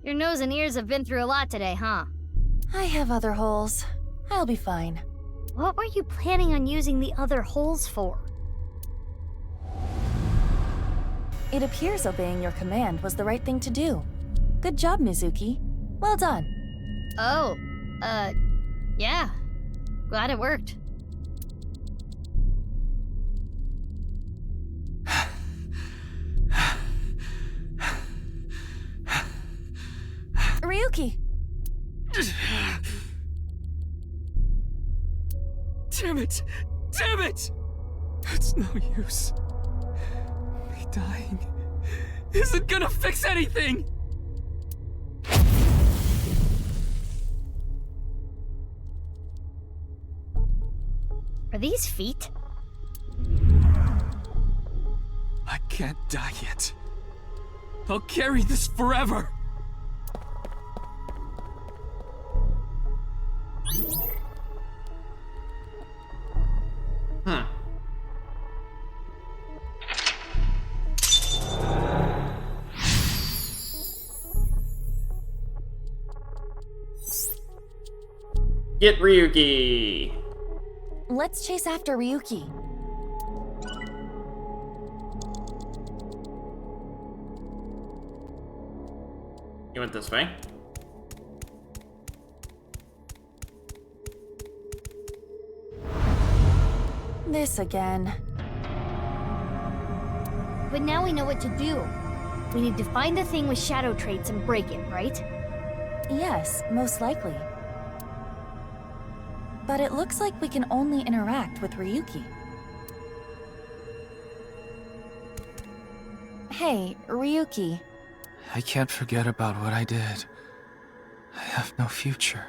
Your nose and ears have been through a lot today, huh? I have other holes. I'll be fine. What were you planning on using the other holes for? It appears obeying your command was the right thing to do. Good job, Mizuki. Well done. Oh, yeah. Glad it worked. Ryuki! Damn it! Damn it! It's no use. Me dying isn't gonna fix anything! Are these feet? I can't die yet. I'll carry this forever! Get Ryuki! Let's chase after Ryuki. You went this way. This again. But now we know what to do. We need to find the thing with shadow traits and break it, right? Yes, most likely. but it looks like we can only interact with Ryuki. Hey, Ryuki. I can't forget about what I did. I have no future.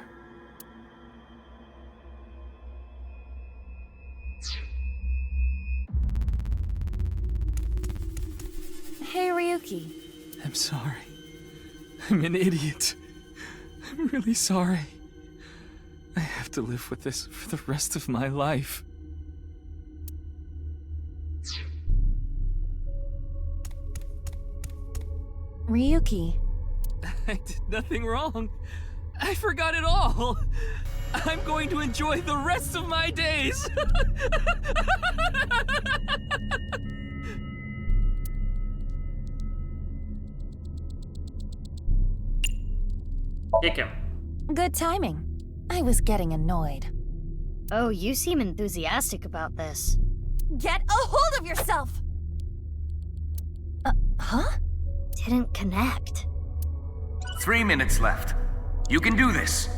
Hey, Ryuki. I'm sorry. I'm an idiot. I'm really sorry. I have to live with this for the rest of my life. Ryuki. I did nothing wrong. I forgot it all. I'm going to enjoy the rest of my days. Kick him. Good timing. I was getting annoyed. Oh, you seem enthusiastic about this. Get a hold of yourself! Huh? Didn't connect. 3 minutes left. You can do this.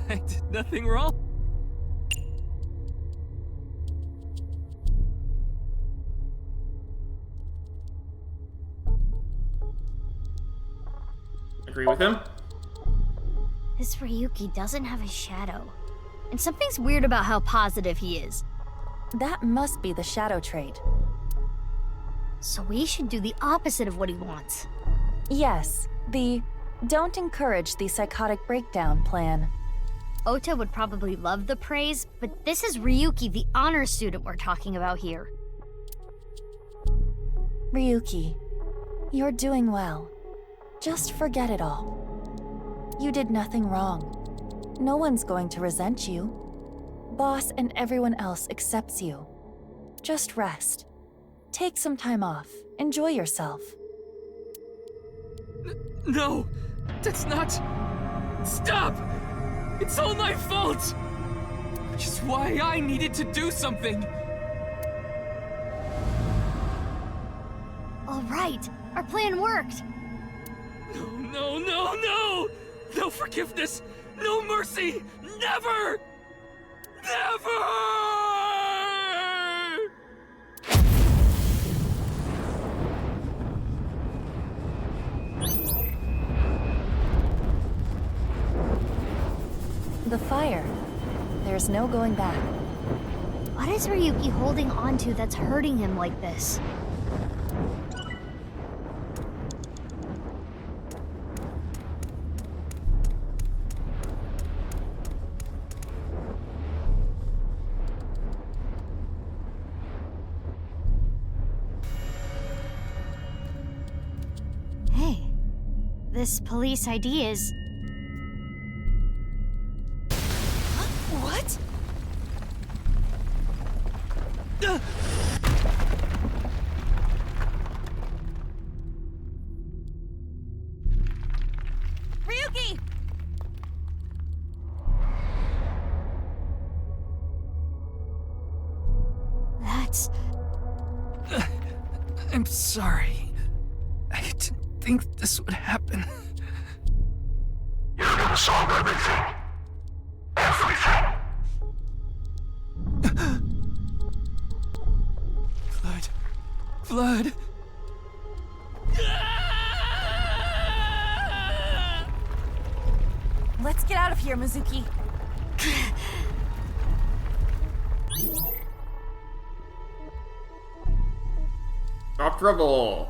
I did nothing wrong. Agree with him? This Ryuki doesn't have a shadow. And something's weird about how positive he is. That must be the shadow trait. So we should do the opposite of what he wants. Yes, the don't encourage the psychotic breakdown plan. Ota would probably love the praise, but this is Ryuki, the honor student we're talking about here. Ryuki, you're doing well. Just forget it all. You did nothing wrong. No one's going to resent you. Boss and everyone else accepts you. Just rest. Take some time off. Enjoy yourself. No! That's not... Stop! It's all my fault! Which is why I needed to do something! All right, our plan worked. No, no, no, no! No forgiveness! No mercy! Never! Never! The fire. There's no going back. What is Ryuki holding on to that's hurting him like this? Hey, this police ID is... What? Ryuki! That's... I'm sorry. I didn't think this would happen. You're gonna solve everything. Everything. Blood. Let's get out of here, Mizuki. Stop trouble.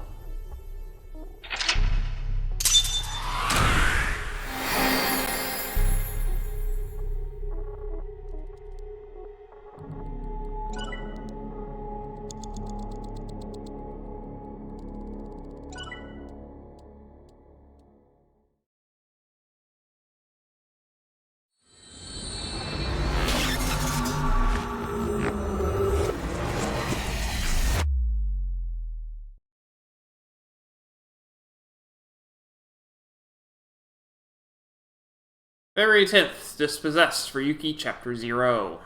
February 10th, Dispossessed for Yuki Chapter 0.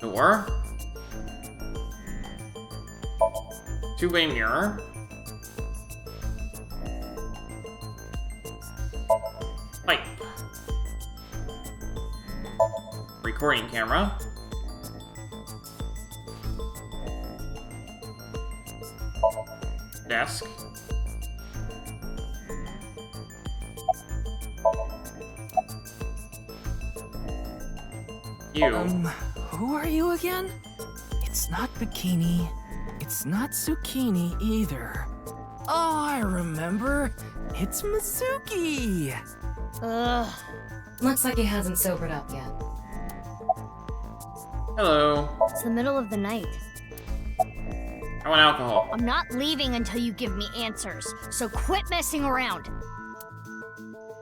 Door. Two-way mirror. Pipe. Recording camera. Desk. You. Who are you again? It's not Bikini. It's not Zucchini either. Oh, I remember. It's Mizuki! Ugh. Looks like he hasn't sobered up yet. Hello. It's the middle of the night. I want alcohol. I'm not leaving until you give me answers, so quit messing around.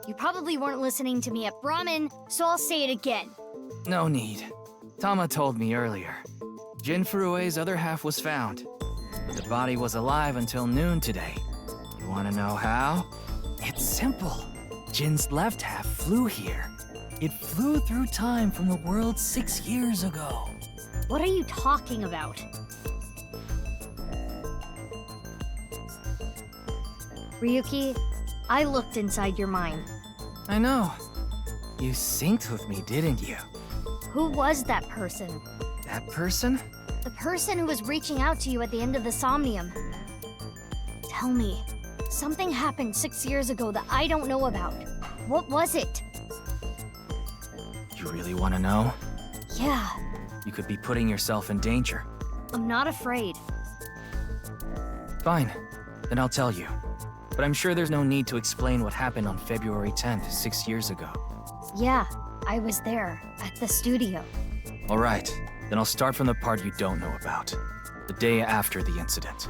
You probably weren't listening to me at Brahmin, so I'll say it again. No need. Tama told me earlier. Jin Furue's other half was found, but the body was alive until noon today. You want to know how? It's simple. Jin's left half flew here. It flew through time from the world 6 years ago. What are you talking about? Ryuki, I looked inside your mind. I know. You synced with me, didn't you? Who was that person? That person? The person who was reaching out to you at the end of the Somnium. Tell me, something happened 6 years ago that I don't know about. What was it? You really want to know? Yeah, You could be putting yourself in danger. I'm not afraid. Fine, then I'll tell you. But I'm sure there's no need to explain what happened on February 10th, 6 years ago. Yeah, I was there, at the studio. Alright, then I'll start from the part you don't know about. The day after the incident.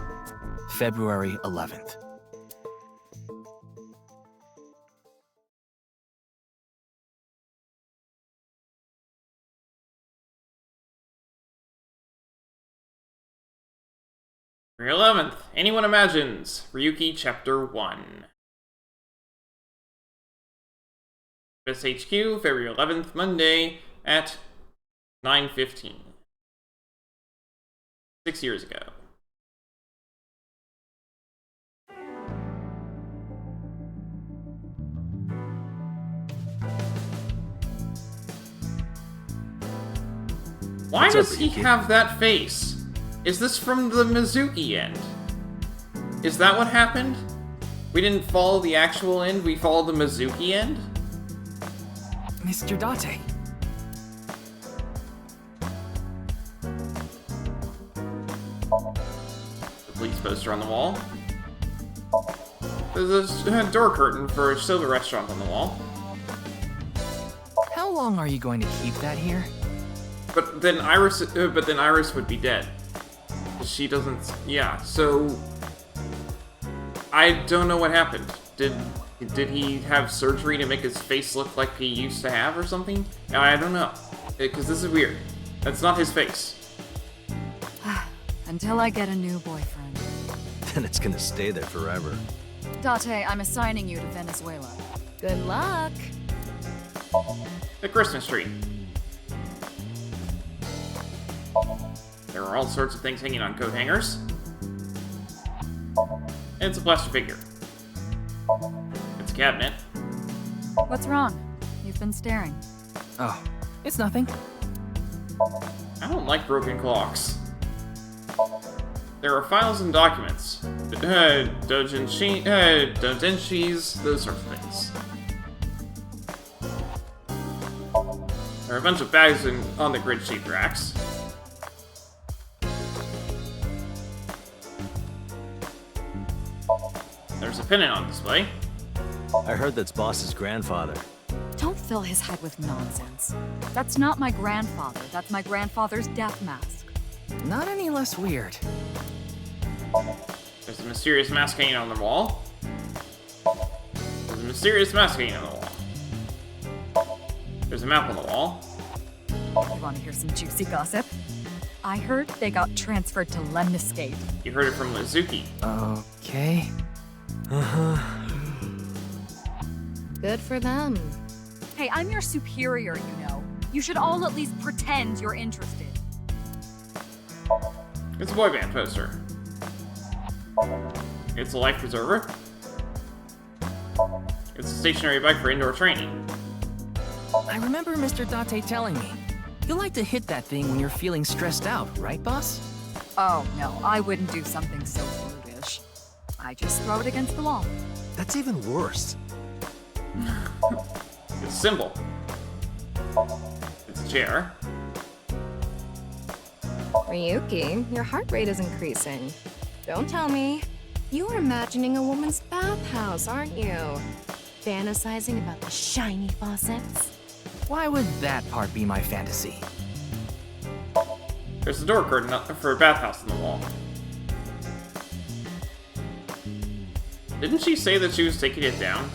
February 11th. February 11th. Anyone imagines? Ryuki Chapter 1. SHQ, February 11th, Monday at 9:15. 6 years ago. Why does he have that face? Is this from the Mizuki end? Is that what happened? We didn't follow the actual end, we followed the Mizuki end? Mr. Date. The police poster on the wall. There's a door curtain for a soda restaurant on the wall. How long are you going to keep that here? But then Iris would be dead. She doesn't. Yeah. So I don't know what happened. Did he have surgery to make his face look like he used to have or something? I don't know. Because this is weird. That's not his face. Until I get a new boyfriend. Then it's gonna stay there forever. Date, I'm assigning you to Venezuela. Good luck. The Christmas tree. There are all sorts of things hanging on coat hangers. And it's a plaster figure. It's a cabinet. What's wrong? You've been staring. Oh, it's nothing. I don't like broken clocks. There are files and documents. Doujinshis, those sorts of things. There are a bunch of bags on the grid-shaped racks. There's a pennant on display. I heard that's Boss's grandfather. Don't fill his head with nonsense. That's not my grandfather. That's my grandfather's death mask. Not any less weird. There's a mysterious mask hanging on the wall. There's a mysterious mask hanging on the wall. There's a map on the wall. You want to hear some juicy gossip? I heard they got transferred to Lemniscate. You heard it from Mizuki. Okay. Good for them. Hey, I'm your superior, you know. You should all at least pretend you're interested. It's a boy band poster. It's a life preserver. It's a stationary bike for indoor training. I remember Mr. Date telling me, you like to hit that thing when you're feeling stressed out, right, boss? Oh, no, I wouldn't do something so brutish. I just throw it against the wall. That's even worse. It's a symbol. It's a chair. Ryuki, your heart rate is increasing. Don't tell me. You're imagining a woman's bathhouse, aren't you? Fantasizing about the shiny faucets. Why would that part be my fantasy? There's a door curtain for a bathhouse on the wall. Didn't she say that she was taking it down?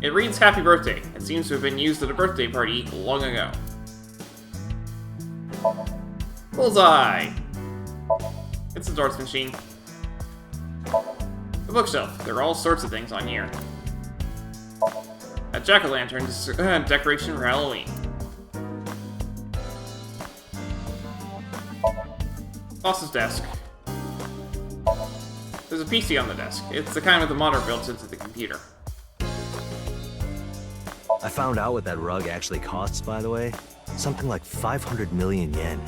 It reads Happy Birthday. It seems to have been used at a birthday party long ago. Bullseye! It's a darts machine. A bookshelf. There are all sorts of things on here. A jack-o'-lantern decoration for Halloween. Boss's desk. There's a PC on the desk. It's the kind with the monitor built into the computer. I found out what that rug actually costs, by the way. Something like 500 million yen.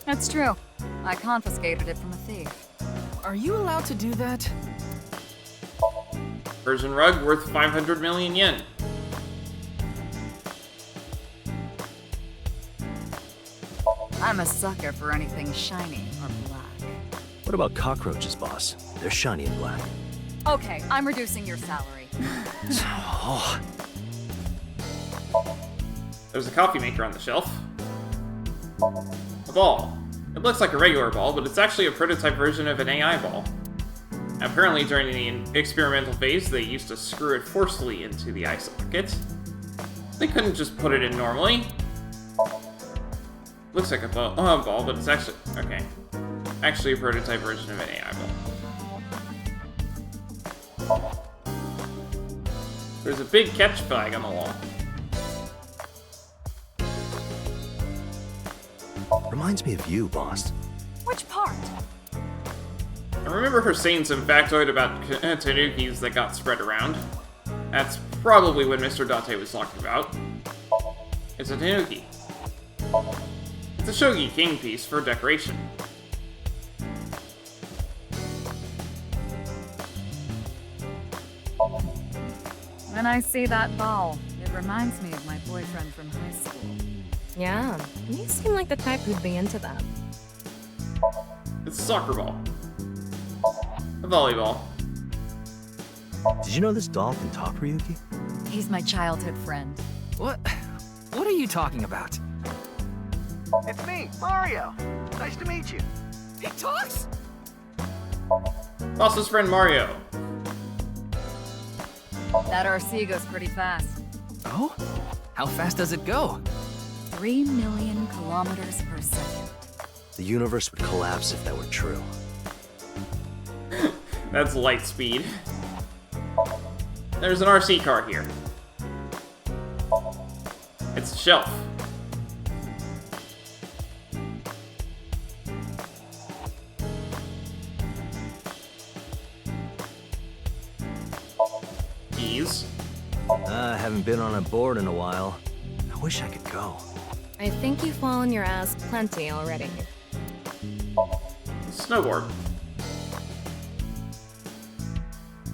That's true. I confiscated it from a thief. Are you allowed to do that? Persian rug worth 500 million yen. I'm a sucker for anything shiny or black. What about cockroaches, boss? They're shiny and black. Okay, I'm reducing your salary. Oh. There's a coffee maker on the shelf. A ball. It looks like a regular ball, but it's actually a prototype version of an AI ball. Apparently, during the experimental phase, they used to screw it forcefully into the eye socket. They couldn't just put it in normally. Looks like a ball, but it's actually... okay. Actually a prototype version of an AI ball. There's a big catch flag on the wall. Reminds me of you, boss. Which part? I remember her saying some factoid about tanukis that got spread around. That's probably what Mr. Date was talking about. It's a tanuki. It's a shogi king piece for decoration. When I see that ball, it reminds me of my boyfriend from high school. Yeah, you seem like the type who'd be into that. It's a soccer ball. A volleyball. Did you know this doll can talk, Ryuki? He's my childhood friend. What are you talking about? It's me, Mario. Nice to meet you. He talks? Boss's friend Mario. That RC goes pretty fast. Oh? How fast does it go? 3 million kilometers per second. The universe would collapse if that were true. That's light speed. There's an RC car here. It's a shelf. Keys. I haven't been on a board in a while. I wish I could go. I think you've fallen your ass plenty already. Snowboard.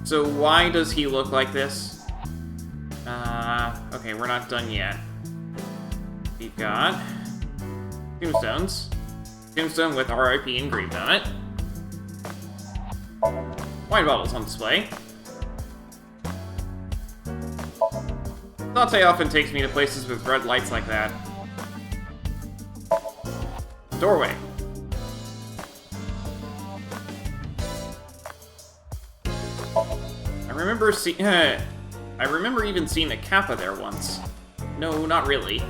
So why does he look like this? Okay, we're not done yet. We've got tombstones. Tombstone with RIP engraved on it. Wine bottles on display. Date often takes me to places with red lights like that. Doorway. I remember even seeing a kappa there once. No, not really.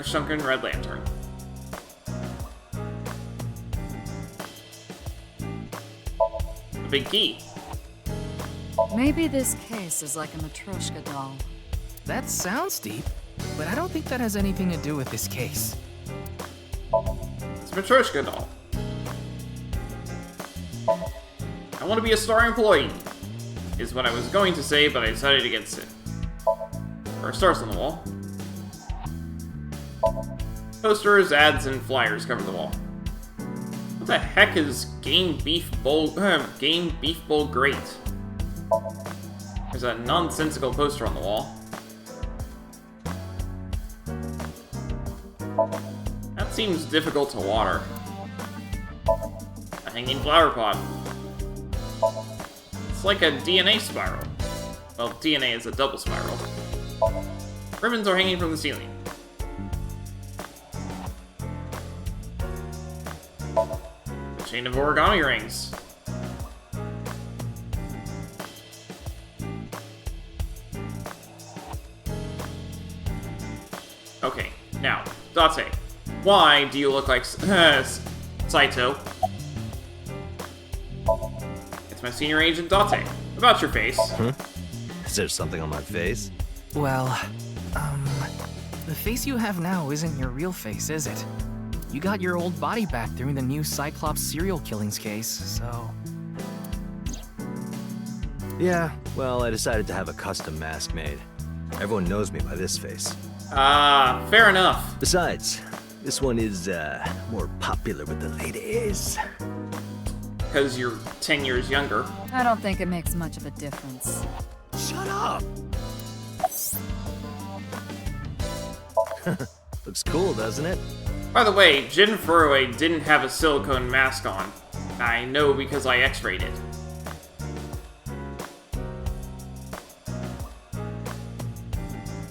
Shrunken red lantern. A big key. Maybe this case is like a Matryoshka doll. That sounds deep, but I don't think that has anything to do with this case. Matryoshka doll. I want to be a star employee, is what I was going to say, but I decided against it. There are stars on the wall. Posters, ads, and flyers cover the wall. What the heck is Game Beef Bowl Great? There's a nonsensical poster on the wall. That seems difficult to water. A hanging flower pot. It's like a DNA spiral. Well, DNA is a double spiral. Ribbons are hanging from the ceiling. A chain of origami rings. Okay, now, Date, why do you look like Saito? It's my senior agent Date. About your face. Huh? Is there something on my face? Well, the face you have now isn't your real face, is it? You got your old body back during the new Cyclops serial killings case, so... Yeah, well, I decided to have a custom mask made. Everyone knows me by this face. Fair enough. Besides, this one is, more popular with the ladies. Because you're 10 years younger. I don't think it makes much of a difference. Shut up! Looks cool, doesn't it? By the way, Jin Furue didn't have a silicone mask on. I know because I x-rayed it.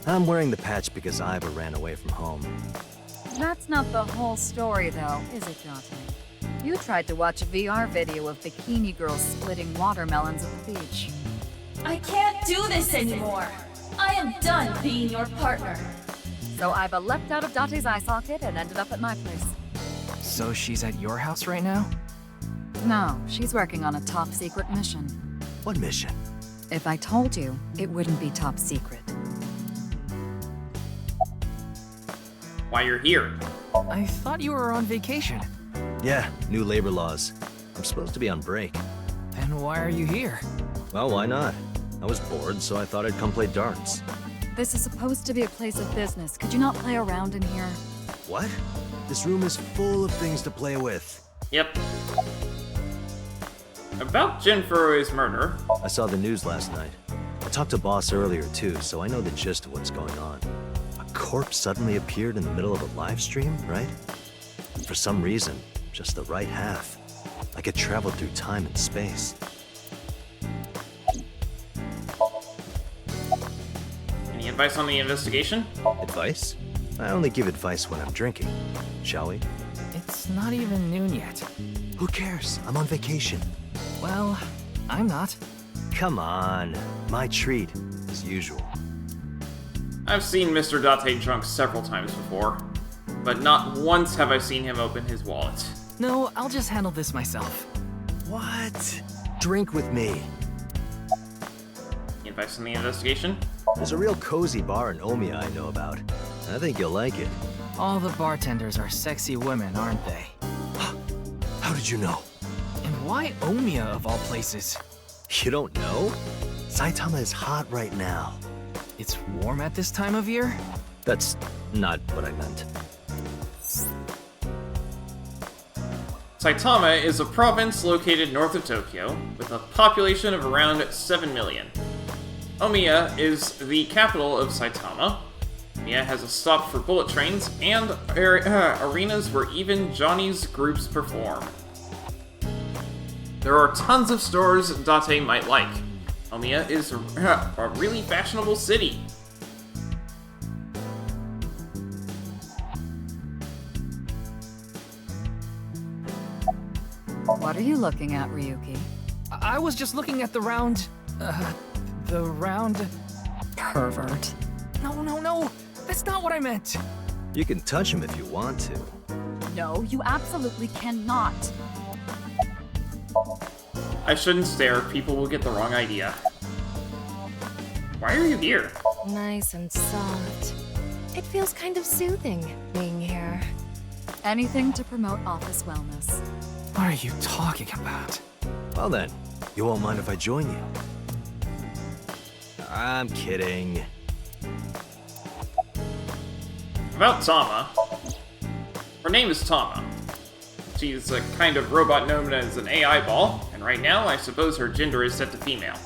I'm wearing the patch because Iva ran away from home. That's not the whole story, though, is it, Date? You tried to watch a VR video of bikini girls splitting watermelons at the beach. I can't do this anymore. I am done being your partner. So Iva leapt out of Date's eye socket and ended up at my place. So she's at your house right now? No, she's working on a top secret mission. What mission? If I told you, it wouldn't be top secret. Why you're here? I thought you were on vacation. Yeah, new labor laws. I'm supposed to be on break. Then why are you here? Well, why not? I was bored, so I thought I'd come play darts. This is supposed to be a place of business. Could you not play around in here? What? This room is full of things to play with. Yep. About Jin Furue's murder. I saw the news last night. I talked to Boss earlier too, so I know the gist of what's going on. A corpse suddenly appeared in the middle of a live stream, right? And for some reason, just the right half. Like it traveled through time and space. Any advice on the investigation? Advice? I only give advice when I'm drinking. Shall we? It's not even noon yet. Who cares? I'm on vacation. Well, I'm not. Come on. My treat, as usual. I've seen Mr. Date drunk several times before, but not once have I seen him open his wallet. No, I'll just handle this myself. What? Drink with me. Any advice on the investigation? There's a real cozy bar in Omiya I know about. I think you'll like it. All the bartenders are sexy women, aren't they? How did you know? And why Omiya of all places? You don't know? Saitama is hot right now. It's warm at this time of year? That's not what I meant. Saitama is a province located north of Tokyo, with a population of around 7 million. Omiya is the capital of Saitama. Omiya has a stop for bullet trains and arenas where even Johnny's groups perform. There are tons of stores Date might like. Omiya is a really fashionable city. What are you looking at, Ryuki? I was just looking at the round... Pervert. No. That's not what I meant. You can touch him if you want to. No, you absolutely cannot. I shouldn't stare, people will get the wrong idea. Why are you here? Nice and soft. It feels kind of soothing being here. Anything to promote office wellness. What are you talking about? Well then, you won't mind if I join you. I'm kidding. About Tama. Her name is Tama. She's a kind of robot known as an AI ball, and right now I suppose her gender is set to female.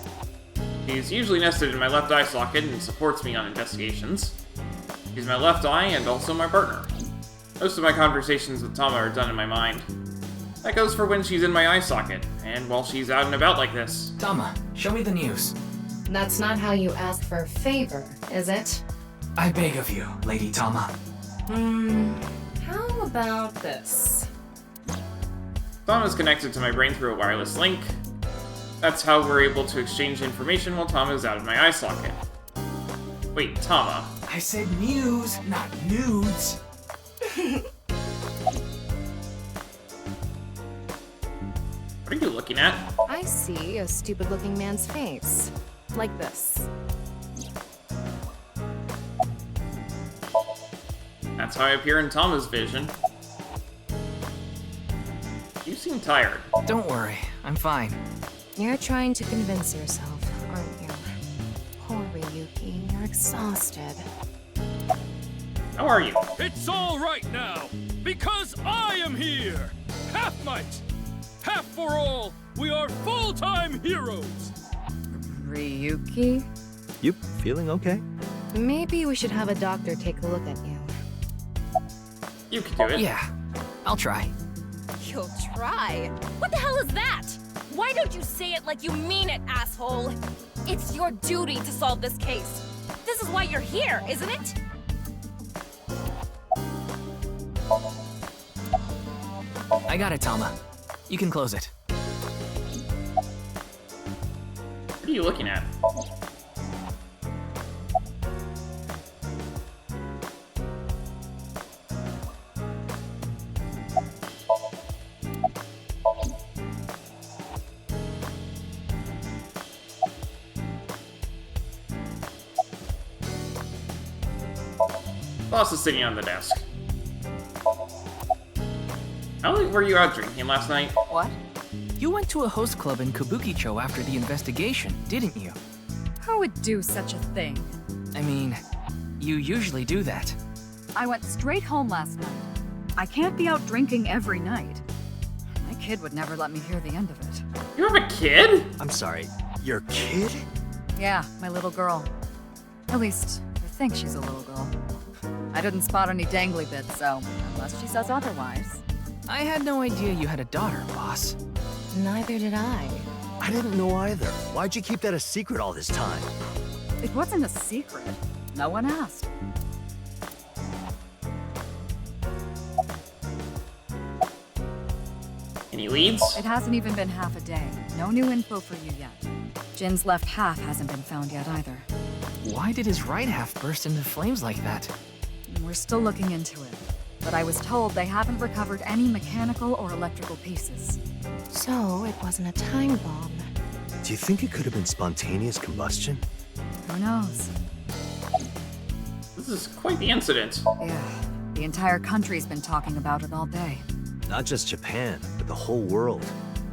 She's usually nested in my left eye socket and supports me on investigations. She's my left eye and also my partner. Most of my conversations with Tama are done in my mind. That goes for when she's in my eye socket, and while she's out and about like this. Tama, show me the news. That's not how you ask for a favor, is it? I beg of you, Lady Tama. How about this? Tama's connected to my brain through a wireless link. That's how we're able to exchange information while Tama's out of my eye socket. Wait, Tama. I said news, not nudes. What are you looking at? I see a stupid-looking man's face. Like this. That's how I appear in Tama's vision. You seem tired. Don't worry, I'm fine. You're trying to convince yourself, aren't you? Poor Ryuki, you're exhausted. How are you? It's all right now, because I am here! Half might! Half for all! We are full-time heroes! Ryuki? You feeling okay? Maybe we should have a doctor take a look at you. You can do it. Yeah, I'll try. You'll try? What the hell is that? Why don't you say it like you mean it, asshole? It's your duty to solve this case. This is why you're here, isn't it? I got it, Tama. You can close it. What are you looking at? Boss is sitting on the desk. How late were you out drinking last night? What? You went to a host club in Kabukicho after the investigation, didn't you? Who would do such a thing? I mean, you usually do that. I went straight home last night. I can't be out drinking every night. My kid would never let me hear the end of it. You have a kid? I'm sorry, your kid? Yeah, my little girl. At least, I think she's a little girl. I didn't spot any dangly bits, so unless she says otherwise. I had no idea you had a daughter, boss. Neither did I. I didn't know either. Why'd you keep that a secret all this time? It wasn't a secret. No one asked. Any leads? It hasn't even been half a day. No new info for you yet. Jin's left half hasn't been found yet either. Why did his right half burst into flames like that? We're still looking into it. But I was told they haven't recovered any mechanical or electrical pieces. So, it wasn't a time bomb. Do you think it could have been spontaneous combustion? Who knows? This is quite the incident. Yeah, the entire country's been talking about it all day. Not just Japan, but the whole world.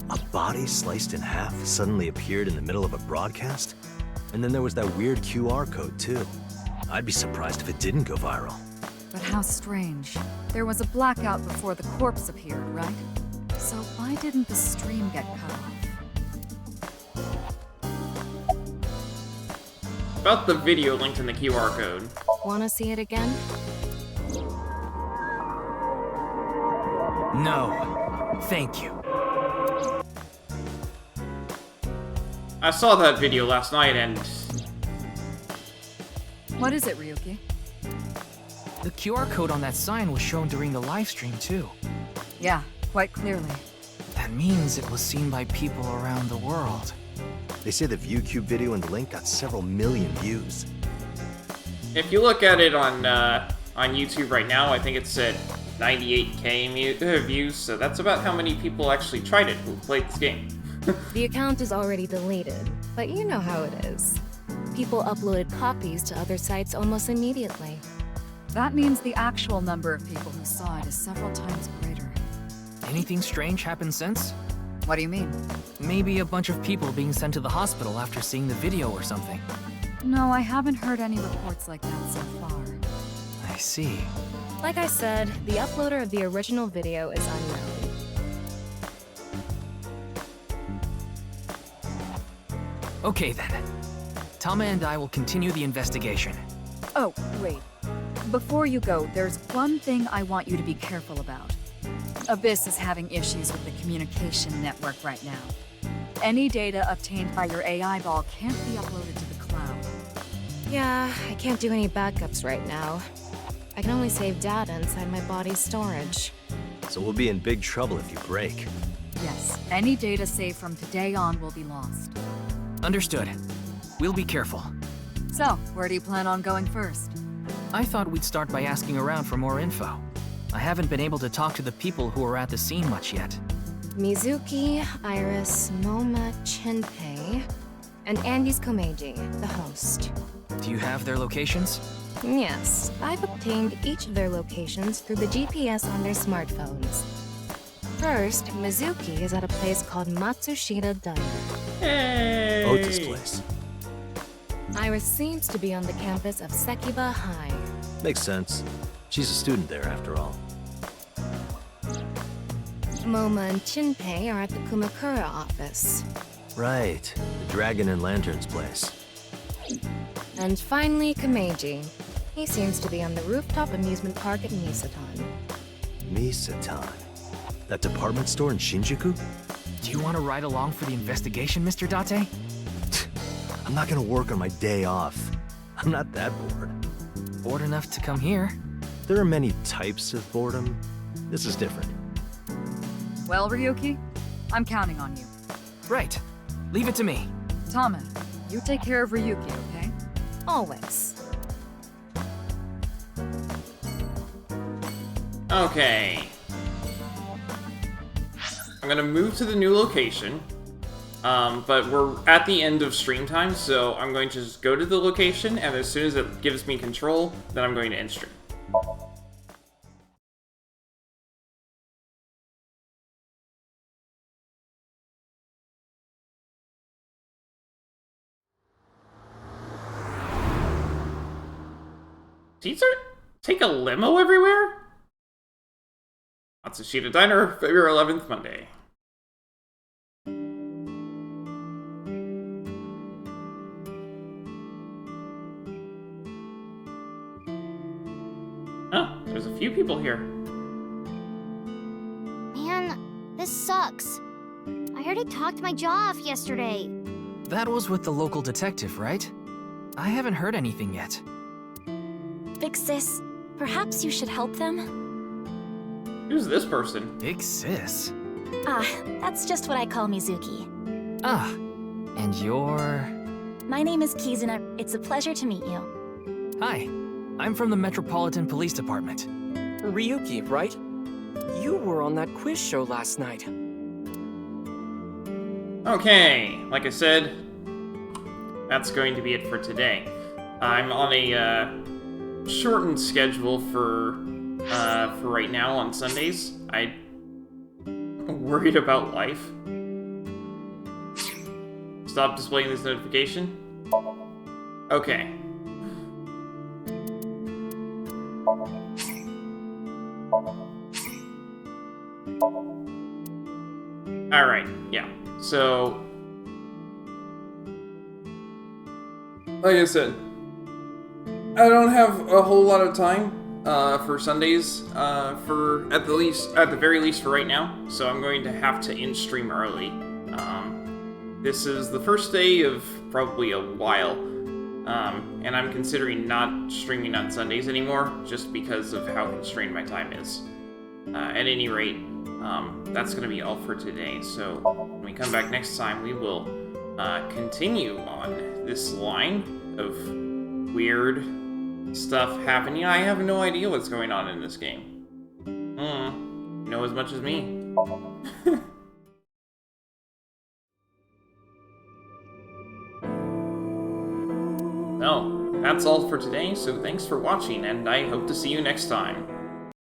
A body sliced in half suddenly appeared in the middle of a broadcast? And then there was that weird QR code, too. I'd be surprised if it didn't go viral. But how strange. There was a blackout before the corpse appeared, right? So why didn't the stream get cut off? About the video linked in the QR code. Wanna see it again? No. Thank you. I saw that video last night and... What is it, Ryuki? The QR code on that sign was shown during the live stream, too. Yeah, quite clearly. That means it was seen by people around the world. They say the ViewCube video and the link got several million views. If you look at it on YouTube right now, I think it's at 98k views, so that's about how many people actually tried it who played this game. The account is already deleted, but you know how it is. People uploaded copies to other sites almost immediately. That means the actual number of people who saw it is several times greater. Anything strange happened since? What do you mean? Maybe a bunch of people being sent to the hospital after seeing the video or something. No, I haven't heard any reports like that so far. I see. Like I said, the uploader of the original video is unknown. Okay then. Tama and I will continue the investigation. Oh, wait. Before you go, there's one thing I want you to be careful about. Abyss is having issues with the communication network right now. Any data obtained by your AI ball can't be uploaded to the cloud. Yeah, I can't do any backups right now. I can only save data inside my body's storage. So we'll be in big trouble if you break. Yes, any data saved from today on will be lost. Understood. We'll be careful. So, where do you plan on going first? I thought we'd start by asking around for more info. I haven't been able to talk to the people who were at the scene much yet. Mizuki, Iris, Moma, Chinpei, and Andy's Komeiji, the host. Do you have their locations? Yes, I've obtained each of their locations through the GPS on their smartphones. First, Mizuki is at a place called Matsushita Diner. Hey! Otis' place. Iris seems to be on the campus of Sekiba High. Makes sense. She's a student there, after all. Moma and Chinpei are at the Kumakura office. Right. The Dragon and Lantern's place. And finally, Komeiji. He seems to be on the rooftop amusement park at Misatan. Misatan? That department store in Shinjuku? Do you want to ride along for the investigation, Mr. Date? I'm not gonna work on my day off. I'm not that bored. Bored enough to come here? There are many types of boredom. This is different. Well, Ryuki, I'm counting on you. Right. Leave it to me. Tama, you take care of Ryuki, okay? Always. Okay. I'm gonna move to the new location, but we're at the end of stream time, so I'm going to just go to the location, and as soon as it gives me control, then I'm going to end stream. Caesar? Take a limo everywhere? Matsushita Diner, February 11th, Monday. Oh, there's a few people here. Man, this sucks. I already talked my jaw off yesterday. That was with the local detective, right? I haven't heard anything yet. Big sis, perhaps you should help them? Who's this person? Big sis? Ah, that's just what I call Mizuki. Ah, and you're... My name is Kizuna. It's a pleasure to meet you. Hi, I'm from the Metropolitan Police Department. Ryuki, right? You were on that quiz show last night. Okay, like I said, that's going to be it for today. I'm on a shortened schedule for right now on Sundays. I'm worried about life. Stop displaying this notification. Okay. Alright, yeah. So, like I said, I don't have a whole lot of time for Sundays at the very least for right now, so I'm going to have to end stream early. This is the first day of probably a while, and I'm considering not streaming on Sundays anymore, just because of how constrained my time is. At any rate, that's going to be all for today, so when we come back next time, we will continue on this line of weird stuff happening. I have no idea what's going on in this game. You know as much as me. So, That's all for today, so thanks for watching, and I hope to see you next time.